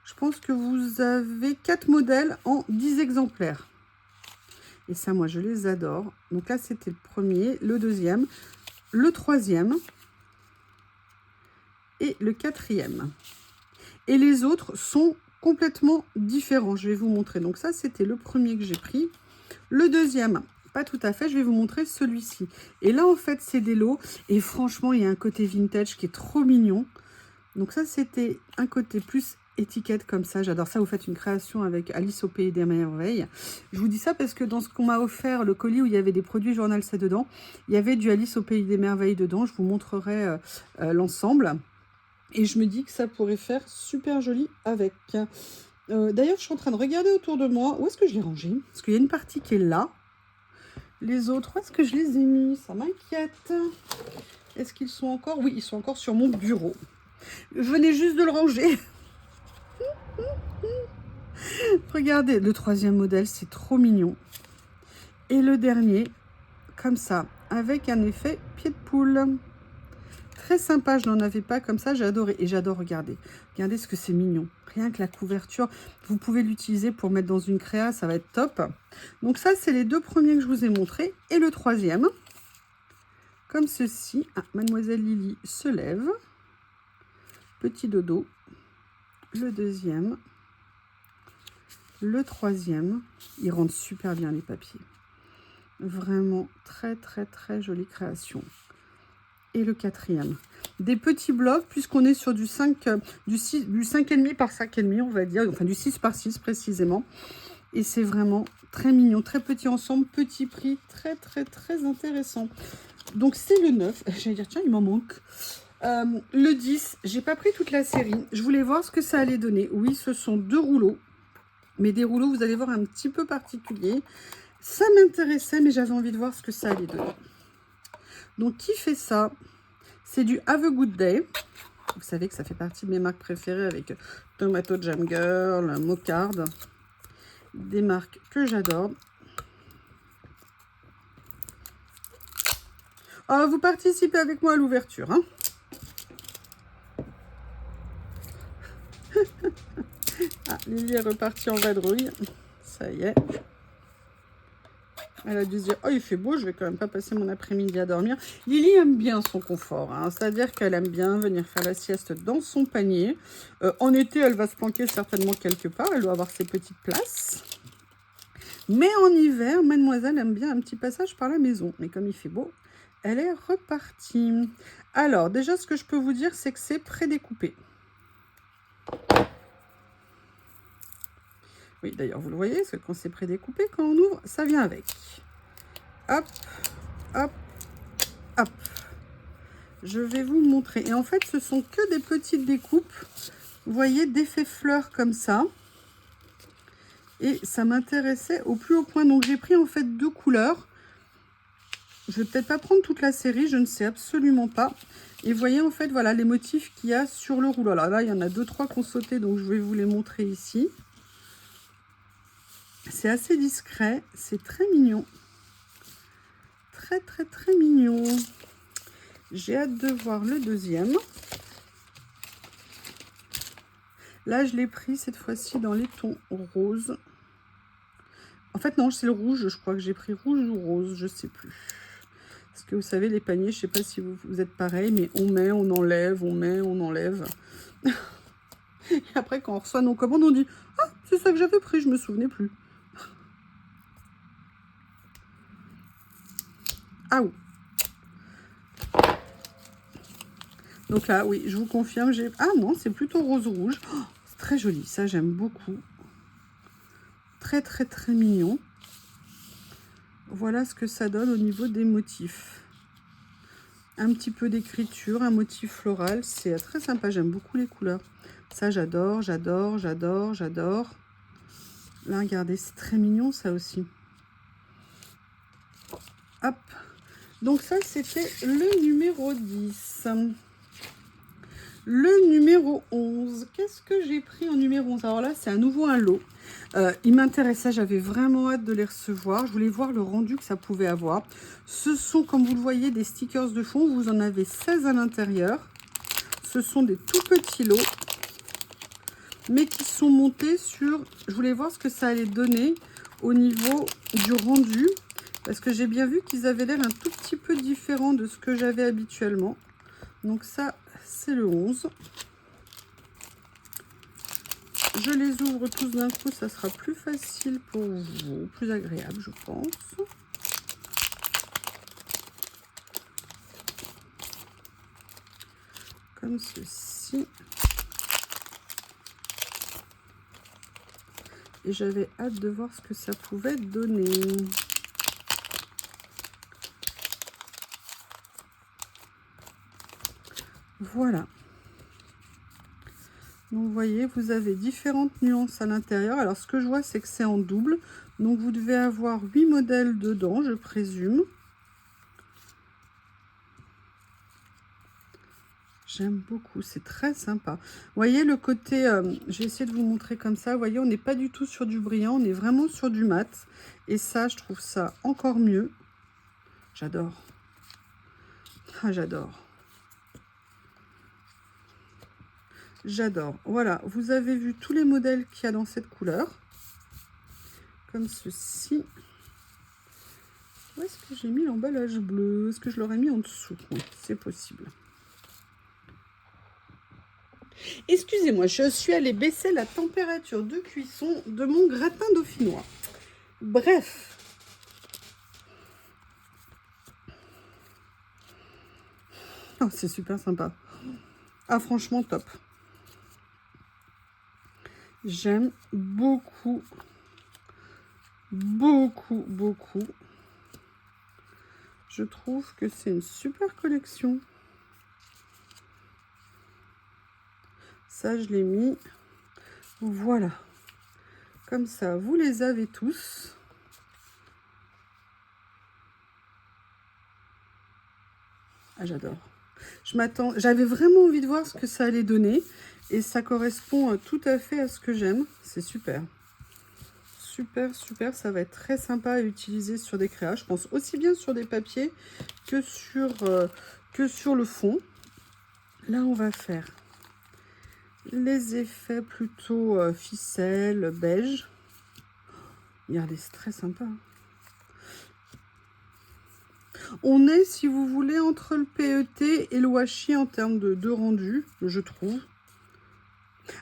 Je pense que vous avez 4 modèles en 10 exemplaires. Et ça, moi, je les adore. Donc là, c'était le premier, le deuxième, le troisième et le quatrième. Et les autres sont complètement différents. Je vais vous montrer. Donc ça, c'était le premier que j'ai pris. Le deuxième, pas tout à fait. Je vais vous montrer celui-ci. Et là, en fait, c'est des lots. Et franchement, il y a un côté vintage qui est trop mignon. Donc ça, c'était un côté plus étiquette comme ça. J'adore ça. Vous faites une création avec Alice au Pays des Merveilles. Je vous dis ça parce que dans ce qu'on m'a offert, le colis où il y avait des produits Journal C dedans, il y avait du Alice au Pays des Merveilles dedans. Je vous montrerai l'ensemble. Et je me dis que ça pourrait faire super joli avec. D'ailleurs, je suis en train de regarder autour de moi. Où est-ce que je l'ai rangé? Parce qu'il y a une partie qui est là. Les autres, où est-ce que je les ai mis? Ça m'inquiète. Est-ce qu'ils sont encore? Oui, ils sont encore sur mon bureau. Je venais juste de le ranger. Regardez, le 3e modèle, c'est trop mignon. Et le dernier, comme ça, avec un effet pied de poule. Très sympa, je n'en avais pas comme ça, j'ai adoré. Et j'adore regarder. Regardez ce que c'est mignon. Rien que la couverture, vous pouvez l'utiliser pour mettre dans une créa, ça va être top. Donc ça, c'est les 2 premiers que je vous ai montrés. Et le 3e, comme ceci. Ah, Mademoiselle Lily se lève. Petit dodo. Le 2e. Le 3e. Ils rendent super bien les papiers. Vraiment très très très jolie création. Et le 4e. Des petits blocs, puisqu'on est sur du 5, du 5,5 par 5,5, on va dire, enfin du 6 par 6 précisément. Et c'est vraiment très mignon, très petit ensemble, petit prix, très très très intéressant. Donc c'est le 9, j'allais dire tiens il m'en manque. Le 10, j'ai pas pris toute la série, je voulais voir ce que ça allait donner. Oui, ce sont 2 rouleaux, mais des rouleaux, vous allez voir, un petit peu particuliers. Ça m'intéressait, mais j'avais envie de voir ce que ça allait donner. Donc, qui fait ça? C'est du Have a Good Day. Vous savez que ça fait partie de mes marques préférées avec Tomato Jam Girl, Mocard. Des marques que j'adore. Oh, vous participez avec moi à l'ouverture. Hein. Ah, Lily est repartie en vadrouille. Ça y est. Elle a dû se dire, oh il fait beau, je vais quand même pas passer mon après-midi à dormir. Lily aime bien son confort, hein, c'est-à-dire qu'elle aime bien venir faire la sieste dans son panier. En été, elle va se planquer certainement quelque part, elle doit avoir ses petites places. Mais en hiver, mademoiselle aime bien un petit passage par la maison. Mais comme il fait beau, elle est repartie. Alors, déjà, ce que je peux vous dire, c'est que c'est prédécoupé. Oui, d'ailleurs, vous le voyez, parce que quand c'est prédécoupé, quand on ouvre, ça vient avec. Hop, hop, hop. Je vais vous montrer. Et en fait, ce sont que des petites découpes. Vous voyez, d'effets fleurs comme ça. Et ça m'intéressait au plus haut point. Donc, j'ai pris en fait 2 couleurs. Je vais peut-être pas prendre toute la série, je ne sais absolument pas. Et vous voyez, en fait, voilà les motifs qu'il y a sur le rouleau. Alors là, il y en a 2-3 qui ont sauté, donc je vais vous les montrer ici. C'est assez discret, c'est très mignon. Très, très, très mignon. J'ai hâte de voir le 2e. Là, je l'ai pris cette fois-ci dans les tons roses. En fait, non, c'est le rouge. Je crois que j'ai pris rouge ou rose, je ne sais plus. Parce que vous savez, les paniers, je ne sais pas si vous êtes pareil, mais on met, on enlève, on met, on enlève. Et après, quand on reçoit nos commandes, on dit « Ah, c'est ça que j'avais pris, je ne me souvenais plus. » Ah oui. Donc là, oui, je vous confirme, j'ai... Ah non, c'est plutôt rose-rouge. Oh, c'est très joli, ça, j'aime beaucoup. Très, très, très mignon. Voilà ce que ça donne au niveau des motifs. Un petit peu d'écriture, un motif floral, c'est très sympa, j'aime beaucoup les couleurs. Ça, j'adore, j'adore, j'adore, j'adore. Là, regardez, c'est très mignon, ça aussi. Hop. Donc ça, c'était le numéro 10. Le numéro 11. Qu'est-ce que j'ai pris en numéro 11? Alors là, c'est à nouveau un lot. Il m'intéressait, j'avais vraiment hâte de les recevoir. Je voulais voir le rendu que ça pouvait avoir. Ce sont, comme vous le voyez, des stickers de fond. Vous en avez 16 à l'intérieur. Ce sont des tout petits lots, mais qui sont montés sur... Je voulais voir ce que ça allait donner au niveau du rendu. Parce que j'ai bien vu qu'ils avaient l'air un tout petit peu différents de ce que j'avais habituellement. Donc ça, c'est le 11. Je les ouvre tous d'un coup, ça sera plus facile pour vous, plus agréable, je pense. Comme ceci. et j'avais hâte de voir ce que ça pouvait donner. Voilà. Donc vous voyez, vous avez différentes nuances à l'intérieur. Alors ce que je vois, c'est que c'est en double. Donc vous devez avoir 8 modèles dedans, je présume. J'aime beaucoup, c'est très sympa. Vous voyez le côté, je vais essayer de vous montrer comme ça. Vous voyez, on n'est pas du tout sur du brillant, on est vraiment sur du mat. Et ça, je trouve ça encore mieux. J'adore. Ah, j'adore. J'adore. Voilà, vous avez vu tous les modèles qu'il y a dans cette couleur. Comme ceci. Où est-ce que j'ai mis l'emballage bleu? Est-ce que je l'aurais mis en dessous? Oui, c'est possible. Excusez-moi, je suis allée baisser la température de cuisson de mon gratin dauphinois. Bref. Oh, c'est super sympa. Ah, franchement, top. J'aime beaucoup, beaucoup, beaucoup. Je trouve que c'est une super collection. Ça, je l'ai mis. Voilà. Comme ça, vous les avez tous. Ah, j'adore. J'avais vraiment envie de voir ce que ça allait donner. Et ça correspond tout à fait à ce que j'aime. C'est super. Super, super. Ça va être très sympa à utiliser sur des créas. Je pense aussi bien sur des papiers que sur le fond. Là, on va faire les effets plutôt ficelle, beige. Regardez, c'est très sympa. On est, si vous voulez, entre le PET et le washi en termes de rendu, je trouve.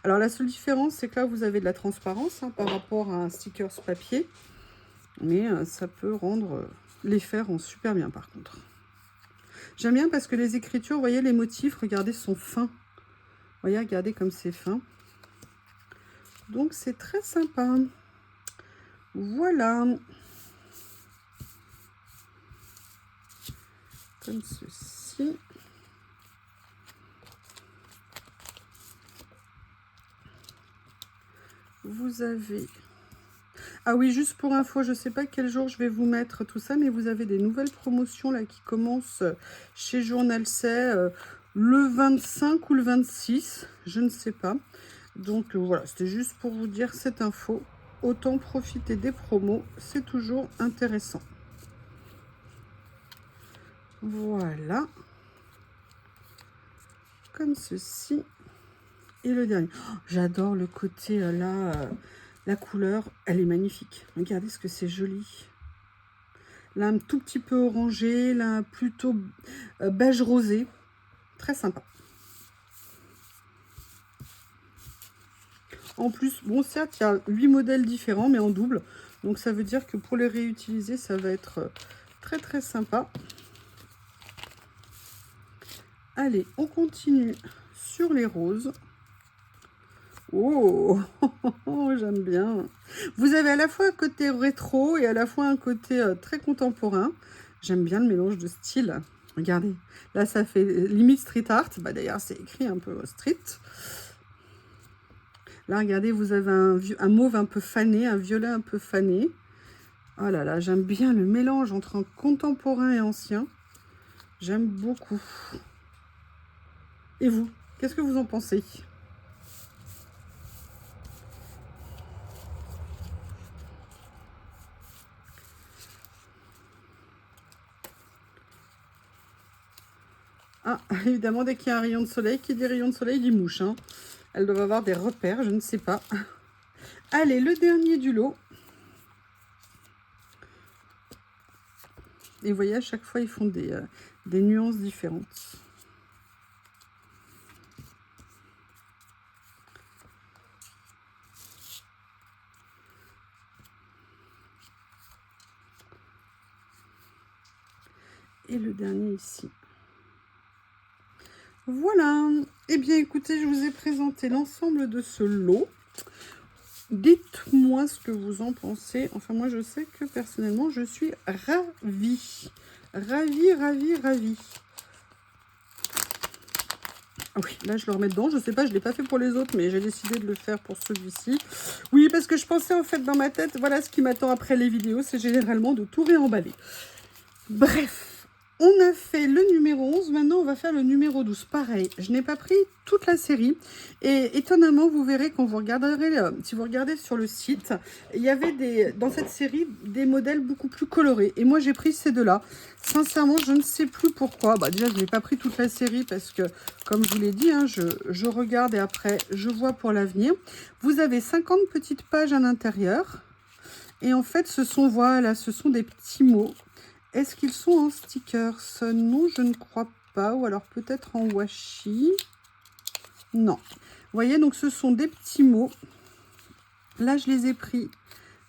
Alors, la seule différence, c'est que là, vous avez de la transparence par rapport à un stickers papier. Mais ça peut rendre l'effet rend super bien, par contre. J'aime bien parce que les écritures, vous voyez, les motifs, regardez, sont fins. Vous voyez, regardez comme c'est fin. Donc, c'est très sympa. Voilà. Comme ceci. Vous avez... Ah oui, juste pour info, je ne sais pas quel jour je vais vous mettre tout ça, mais vous avez des nouvelles promotions là qui commencent chez Journal C le 25 ou le 26, je ne sais pas. Donc voilà, c'était juste pour vous dire cette info. Autant profiter des promos, c'est toujours intéressant. Voilà. Comme ceci. Et le dernier. Oh, j'adore le côté là, la couleur, elle est magnifique. Regardez ce que c'est joli. Là, un tout petit peu orangé, là, plutôt beige rosé. Très sympa. En plus, bon, certes, il y a 8 modèles différents, mais en double. Donc, ça veut dire que pour les réutiliser, ça va être très, très sympa. Allez, on continue sur les roses. Oh, j'aime bien. Vous avez à la fois un côté rétro et à la fois un côté très contemporain. J'aime bien le mélange de styles. Regardez, là ça fait limite street art. Bah, d'ailleurs, c'est écrit un peu street. Là, regardez, vous avez un mauve un peu fané, un violet un peu fané. Oh là là, j'aime bien le mélange entre un contemporain et ancien. J'aime beaucoup. Et vous, qu'est-ce que vous en pensez ? Ah, évidemment, dès qu'il y a un rayon de soleil, qui dit rayon de soleil dit mouche. Hein. Elles doivent avoir des repères, je ne sais pas. Allez, le dernier du lot. Et vous voyez, à chaque fois, ils font des nuances différentes. Et le dernier ici. Voilà. Eh bien, écoutez, je vous ai présenté l'ensemble de ce lot. Dites-moi ce que vous en pensez. Enfin, moi, je sais que personnellement, je suis ravie. Ravie, ravie, ravie. Ah oui, là, je le remets dedans. Je sais pas, je ne l'ai pas fait pour les autres, mais j'ai décidé de le faire pour celui-ci. Oui, parce que je pensais, en fait, dans ma tête, voilà ce qui m'attend après les vidéos, c'est généralement de tout réemballer. Bref. On a fait le numéro 11, maintenant on va faire le numéro 12. Pareil, je n'ai pas pris toute la série. Et étonnamment, vous verrez quand vous regarderez, si vous regardez sur le site, il y avait dans cette série des modèles beaucoup plus colorés. Et moi j'ai pris ces deux-là. Sincèrement, je ne sais plus pourquoi. Bah, déjà, je n'ai pas pris toute la série parce que, comme je vous l'ai dit, hein, je regarde et après je vois pour l'avenir. Vous avez 50 petites pages à l'intérieur. Et en fait, ce sont des petits mots. Est-ce qu'ils sont en stickers? Non, je ne crois pas. Ou alors peut-être en washi. Non. Vous voyez, donc ce sont des petits mots. Là, je les ai pris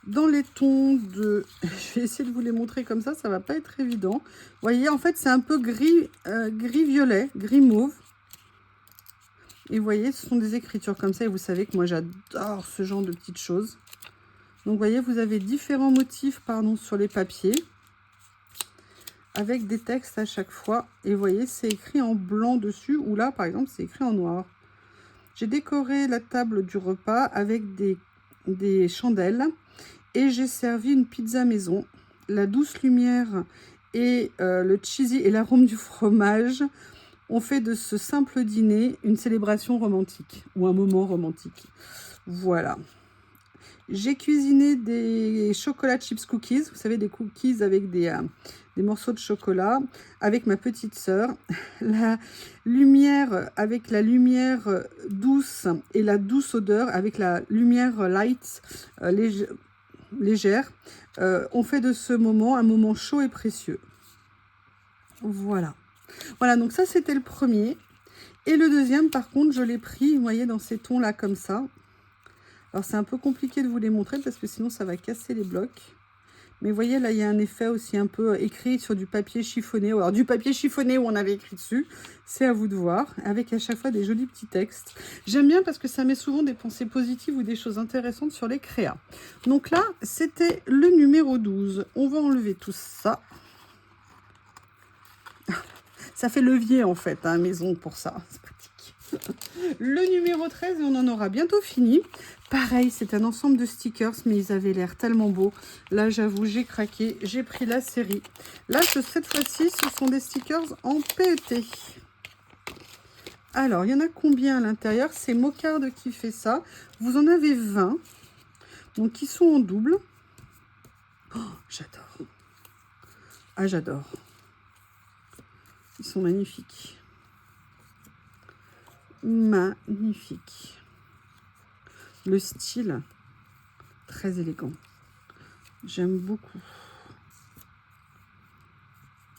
dans les tons de... Je vais essayer de vous les montrer comme ça. Ça va pas être évident. Vous voyez, en fait, c'est un peu gris-violet, gris-mauve. Et vous voyez, ce sont des écritures comme ça. Et vous savez que moi, j'adore ce genre de petites choses. Donc, vous voyez, vous avez différents motifs, pardon, sur les papiers. Avec des textes à chaque fois. Et vous voyez, c'est écrit en blanc dessus. Ou là, par exemple, c'est écrit en noir. J'ai décoré la table du repas avec des chandelles. Et j'ai servi une pizza maison. La douce lumière et le cheesy et l'arôme du fromage ont fait de ce simple dîner une célébration romantique. Ou un moment romantique. Voilà. J'ai cuisiné des chocolat chips cookies. Vous savez, des cookies avec des morceaux de chocolat avec ma petite sœur. La lumière avec la lumière douce et la douce odeur avec la lumière light légère ont fait de ce moment un moment chaud et précieux. Voilà. Voilà, donc ça c'était le premier. Et le deuxième, par contre, je l'ai pris, vous voyez, dans ces tons-là comme ça. Alors c'est un peu compliqué de vous les montrer parce que sinon ça va casser les blocs. Mais vous voyez, là, il y a un effet aussi un peu écrit sur du papier chiffonné. Alors, du papier chiffonné où on avait écrit dessus, c'est à vous de voir, avec à chaque fois des jolis petits textes. J'aime bien parce que ça met souvent des pensées positives ou des choses intéressantes sur les créas. Donc là, c'était le numéro 12. On va enlever tout ça. Ça fait levier, en fait, hein, maison pour ça. C'est pratique. Le numéro 13, et on en aura bientôt fini. Pareil, c'est un ensemble de stickers, mais ils avaient l'air tellement beaux. Là, j'avoue, j'ai craqué. J'ai pris la série. Là, cette fois-ci, ce sont des stickers en PET. Alors, il y en a combien à l'intérieur? C'est Mocarde qui fait ça. Vous en avez 20. Donc, ils sont en double. Oh, j'adore. Ah, j'adore. Ils sont magnifiques. Magnifique. Le style, très élégant. J'aime beaucoup.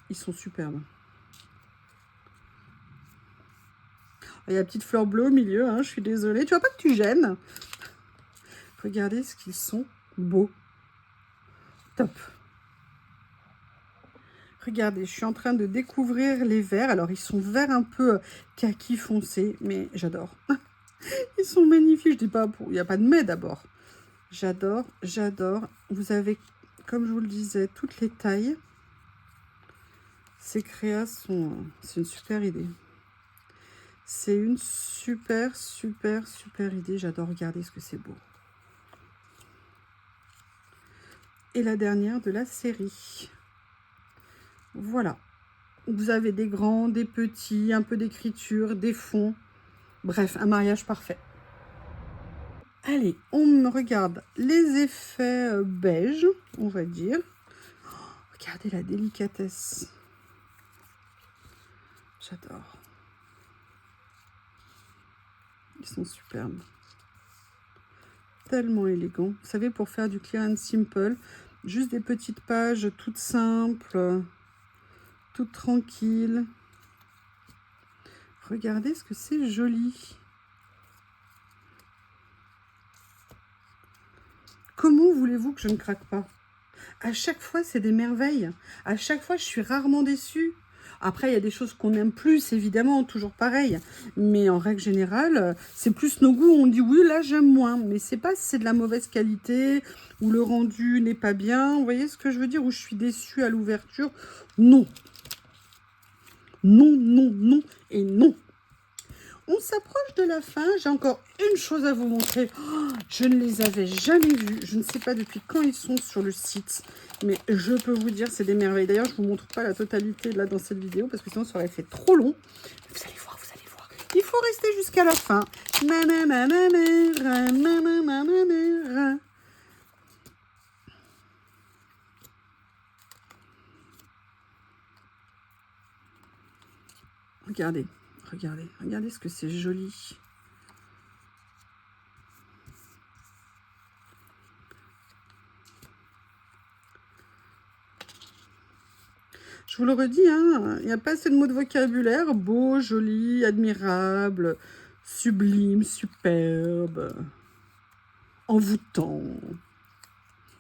Ils sont superbes. Il y a la petite fleur bleue au milieu, hein, je suis désolée. Tu vois pas que tu gênes? Regardez ce qu'ils sont beaux. Top. Regardez, je suis en train de découvrir les verts. Alors, ils sont verts un peu kaki foncé, mais j'adore. Ils sont magnifiques. Je dis pas pour... Il n'y a pas de mais d'abord. J'adore, j'adore. Vous avez, comme je vous le disais, toutes les tailles. Ces créas sont... C'est une super idée. C'est une super idée. J'adore regarder ce que c'est beau. Et la dernière de la série. Voilà. Vous avez des grands, des petits, un peu d'écriture, des fonds. Bref, un mariage parfait. Allez, on me regarde les effets beige, on va dire. Oh, regardez la délicatesse. J'adore. Ils sont superbes. Tellement élégants. Vous savez, pour faire du clear and simple, juste des petites pages toutes simples, toutes tranquilles. Regardez ce que c'est joli. Comment voulez-vous que je ne craque pas? À chaque fois, c'est des merveilles. À chaque fois, je suis rarement déçue. Après, il y a des choses qu'on aime plus, évidemment, toujours pareil. Mais en règle générale, c'est plus nos goûts. On dit oui, là, j'aime moins. Mais c'est pas si c'est de la mauvaise qualité ou le rendu n'est pas bien. Vous voyez ce que je veux dire? Ou je suis déçue à l'ouverture. Non. Non, non, non et non. On s'approche de la fin. J'ai encore une chose à vous montrer. Oh, je ne les avais jamais vus. Je ne sais pas depuis quand ils sont sur le site. Mais je peux vous dire, c'est des merveilles. D'ailleurs, je ne vous montre pas la totalité là dans cette vidéo parce que sinon, ça aurait fait trop long. Vous allez voir, vous allez voir. Il faut rester jusqu'à la fin. Regardez. Regardez, regardez ce que c'est joli. Je vous le redis, hein, il n'y a pas assez de mots de vocabulaire. Beau, joli, admirable, sublime, superbe, envoûtant,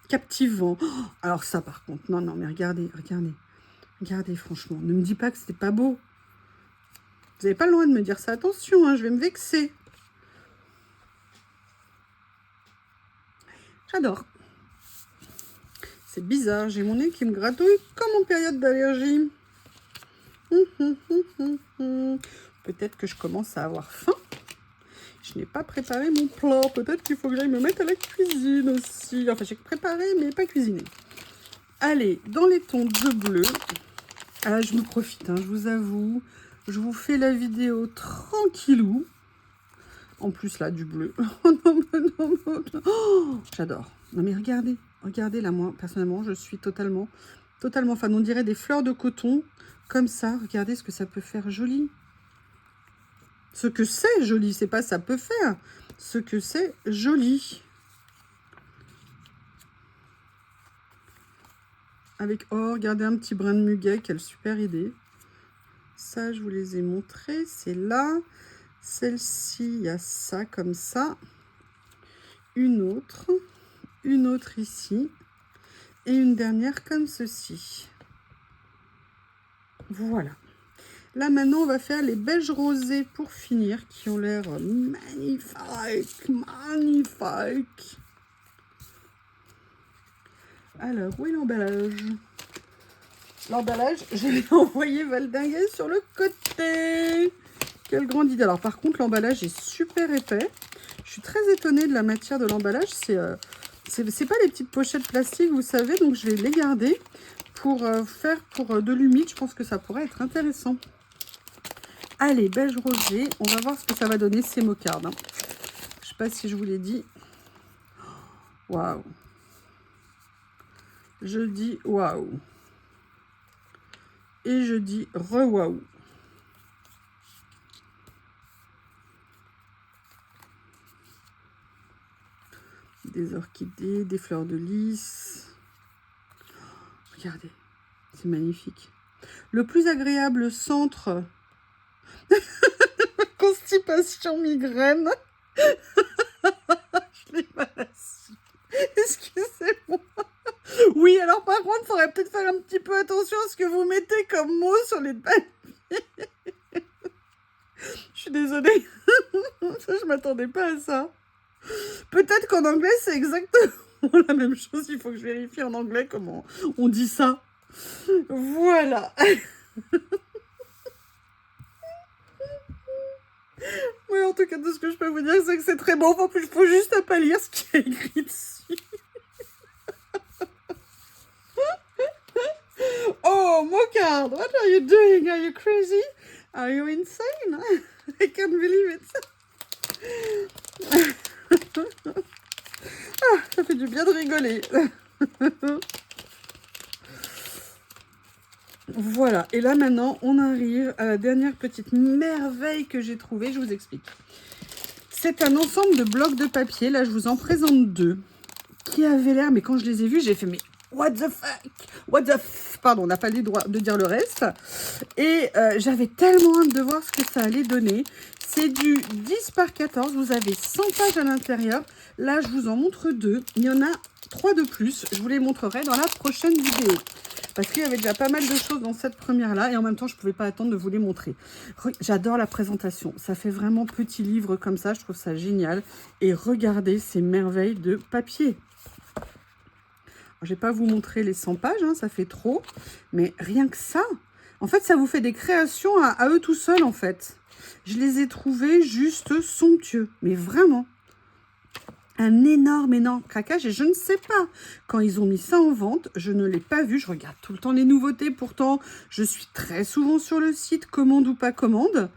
captivant. Oh, alors ça par contre, non, non, mais regardez, regardez. Regardez, franchement, ne me dis pas que c'était pas beau. Vous n'avez pas le droit de me dire ça. Attention, hein, je vais me vexer. J'adore. C'est bizarre, j'ai mon nez qui me gratouille comme en période d'allergie. Peut-être que je commence à avoir faim. Je n'ai pas préparé mon plat. Peut-être qu'il faut que j'aille me mettre à la cuisine aussi. Enfin, j'ai préparé, mais pas cuisiné. Allez, dans les tons de bleu. Ah, je me profite, hein, je vous avoue. Je vous fais la vidéo tranquillou. En plus, là, du bleu. Oh, j'adore. Non, mais regardez. Regardez, là, moi, personnellement, je suis totalement fan. On dirait des fleurs de coton. Comme ça. Regardez ce que ça peut faire joli. Ce que c'est joli. C'est pas ça peut faire. Ce que c'est joli. Avec, oh, regardez un petit brin de muguet. Quelle super idée. Ça, je vous les ai montrés. C'est là. Celle-ci, il y a ça comme ça. Une autre ici. Et une dernière comme ceci. Voilà. Là, maintenant, on va faire les beiges rosés pour finir, qui ont l'air magnifiques. Magnifiques. Alors, où est l'emballage? L'emballage, je l'ai envoyé valdinguer sur le côté. Quelle grande idée. Alors, par contre, l'emballage est super épais. Je suis très étonnée de la matière de l'emballage. C'est pas les petites pochettes plastiques, vous savez. Donc, je vais les garder pour faire pour de l'humide. Je pense que ça pourrait être intéressant. Allez, beige rosé. On va voir ce que ça va donner, ces mocardes. Hein. Je ne sais pas si je vous l'ai dit. Waouh. Je dis waouh. Et je dis re-waouh. Des orchidées, des fleurs de lys. Regardez, c'est magnifique. Le plus agréable centre... Constipation, migraine. Je l'ai mal assis. Excusez-moi. Oui, alors par contre, il faudrait peut-être faire un petit peu attention à ce que vous mettez comme mots sur les papiers. Je suis désolée. Je m'attendais pas à ça. Peut-être qu'en anglais, c'est exactement la même chose. Il faut que je vérifie en anglais comment on dit ça. Voilà. Oui, en tout cas, tout ce que je peux vous dire, c'est que c'est très beau. En plus, il faut juste pas lire ce qu'il y a écrit dessus. Oh, Mocard, what are you doing? Are you crazy? Are you insane? I can't believe it. Ah, ça fait du bien de rigoler. Voilà, et là maintenant, on arrive à la dernière petite merveille que j'ai trouvée, je vous explique. C'est un ensemble de blocs de papier, là je vous en présente deux, qui avaient l'air, mais quand je les ai vus, j'ai fait, mais what the fuck? What the f... Pardon, on n'a pas le droit de dire le reste. Et j'avais tellement hâte de voir ce que ça allait donner. C'est du 10 par 14, vous avez 100 pages à l'intérieur. Là, je vous en montre deux. Il y en a 3 de plus. Je vous les montrerai dans la prochaine vidéo. Parce qu'il y avait déjà pas mal de choses dans cette première-là. Et en même temps, je ne pouvais pas attendre de vous les montrer. J'adore la présentation. Ça fait vraiment petit livre comme ça. Je trouve ça génial. Et regardez ces merveilles de papier. Je ne vais pas vous montrer les 100 pages. Hein, ça fait trop. Mais rien que ça. En fait, ça vous fait des créations à eux tout seuls, en fait. Je les ai trouvés juste somptueux. Mais vraiment. Un énorme craquage et je ne sais pas. Quand ils ont mis ça en vente, je ne l'ai pas vu. Je regarde tout le temps les nouveautés. Pourtant, je suis très souvent sur le site, commande ou pas commande.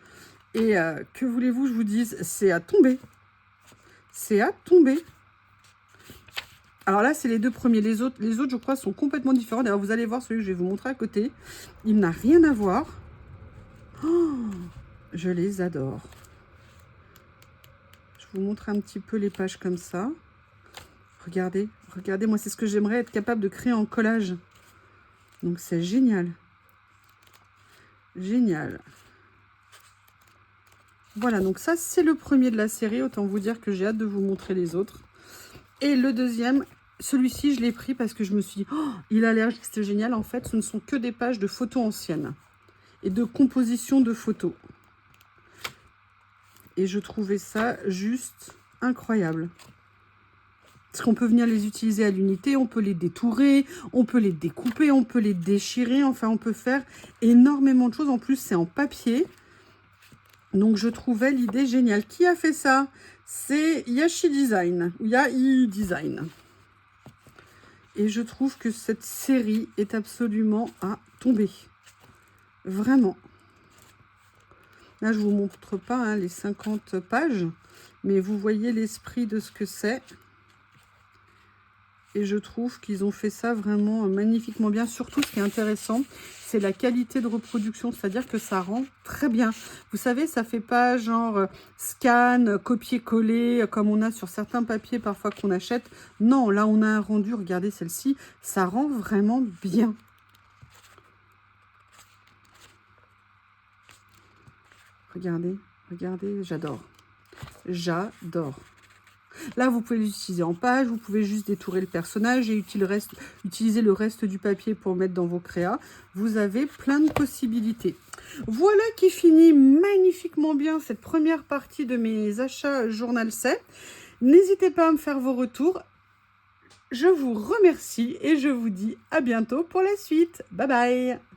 Et que voulez-vous je vous dise, c'est à tomber. C'est à tomber. Alors là, c'est les deux premiers. Les autres, je crois, sont complètement différents. D'ailleurs, vous allez voir celui que je vais vous montrer à côté. Il n'a rien à voir. Oh, je les adore. Je vous montre un petit peu les pages comme ça. Regardez, regardez, moi c'est ce que j'aimerais être capable de créer en collage. Donc c'est génial. Génial. Voilà, donc ça c'est le premier de la série. Autant vous dire que j'ai hâte de vous montrer les autres. Et le deuxième, celui-ci je l'ai pris parce que je me suis dit, oh, il a l'air c'est génial. En fait, ce ne sont que des pages de photos anciennes et de composition de photos. Et je trouvais ça juste incroyable. Parce qu'on peut venir les utiliser à l'unité, on peut les détourer, on peut les découper, on peut les déchirer. Enfin, on peut faire énormément de choses. En plus, c'est en papier. Donc, je trouvais l'idée géniale. Qui a fait ça? C'est Yashi Design, ou Yai Design. Et je trouve que cette série est absolument à tomber. Vraiment. Là, je ne vous montre pas hein, les 50 pages, mais vous voyez l'esprit de ce que c'est. Et je trouve qu'ils ont fait ça vraiment magnifiquement bien. Surtout, ce qui est intéressant, c'est la qualité de reproduction. C'est-à-dire que ça rend très bien. Vous savez, ça ne fait pas genre scan, copier-coller, comme on a sur certains papiers parfois qu'on achète. Non, là, on a un rendu. Regardez celle-ci. Ça rend vraiment bien. Regardez, regardez, j'adore. J'adore. Là, vous pouvez l'utiliser en page, vous pouvez juste détourer le personnage et utiliser le reste du papier pour mettre dans vos créas. Vous avez plein de possibilités. Voilà qui finit magnifiquement bien cette première partie de mes achats Journal C. N'hésitez pas à me faire vos retours. Je vous remercie et je vous dis à bientôt pour la suite. Bye bye!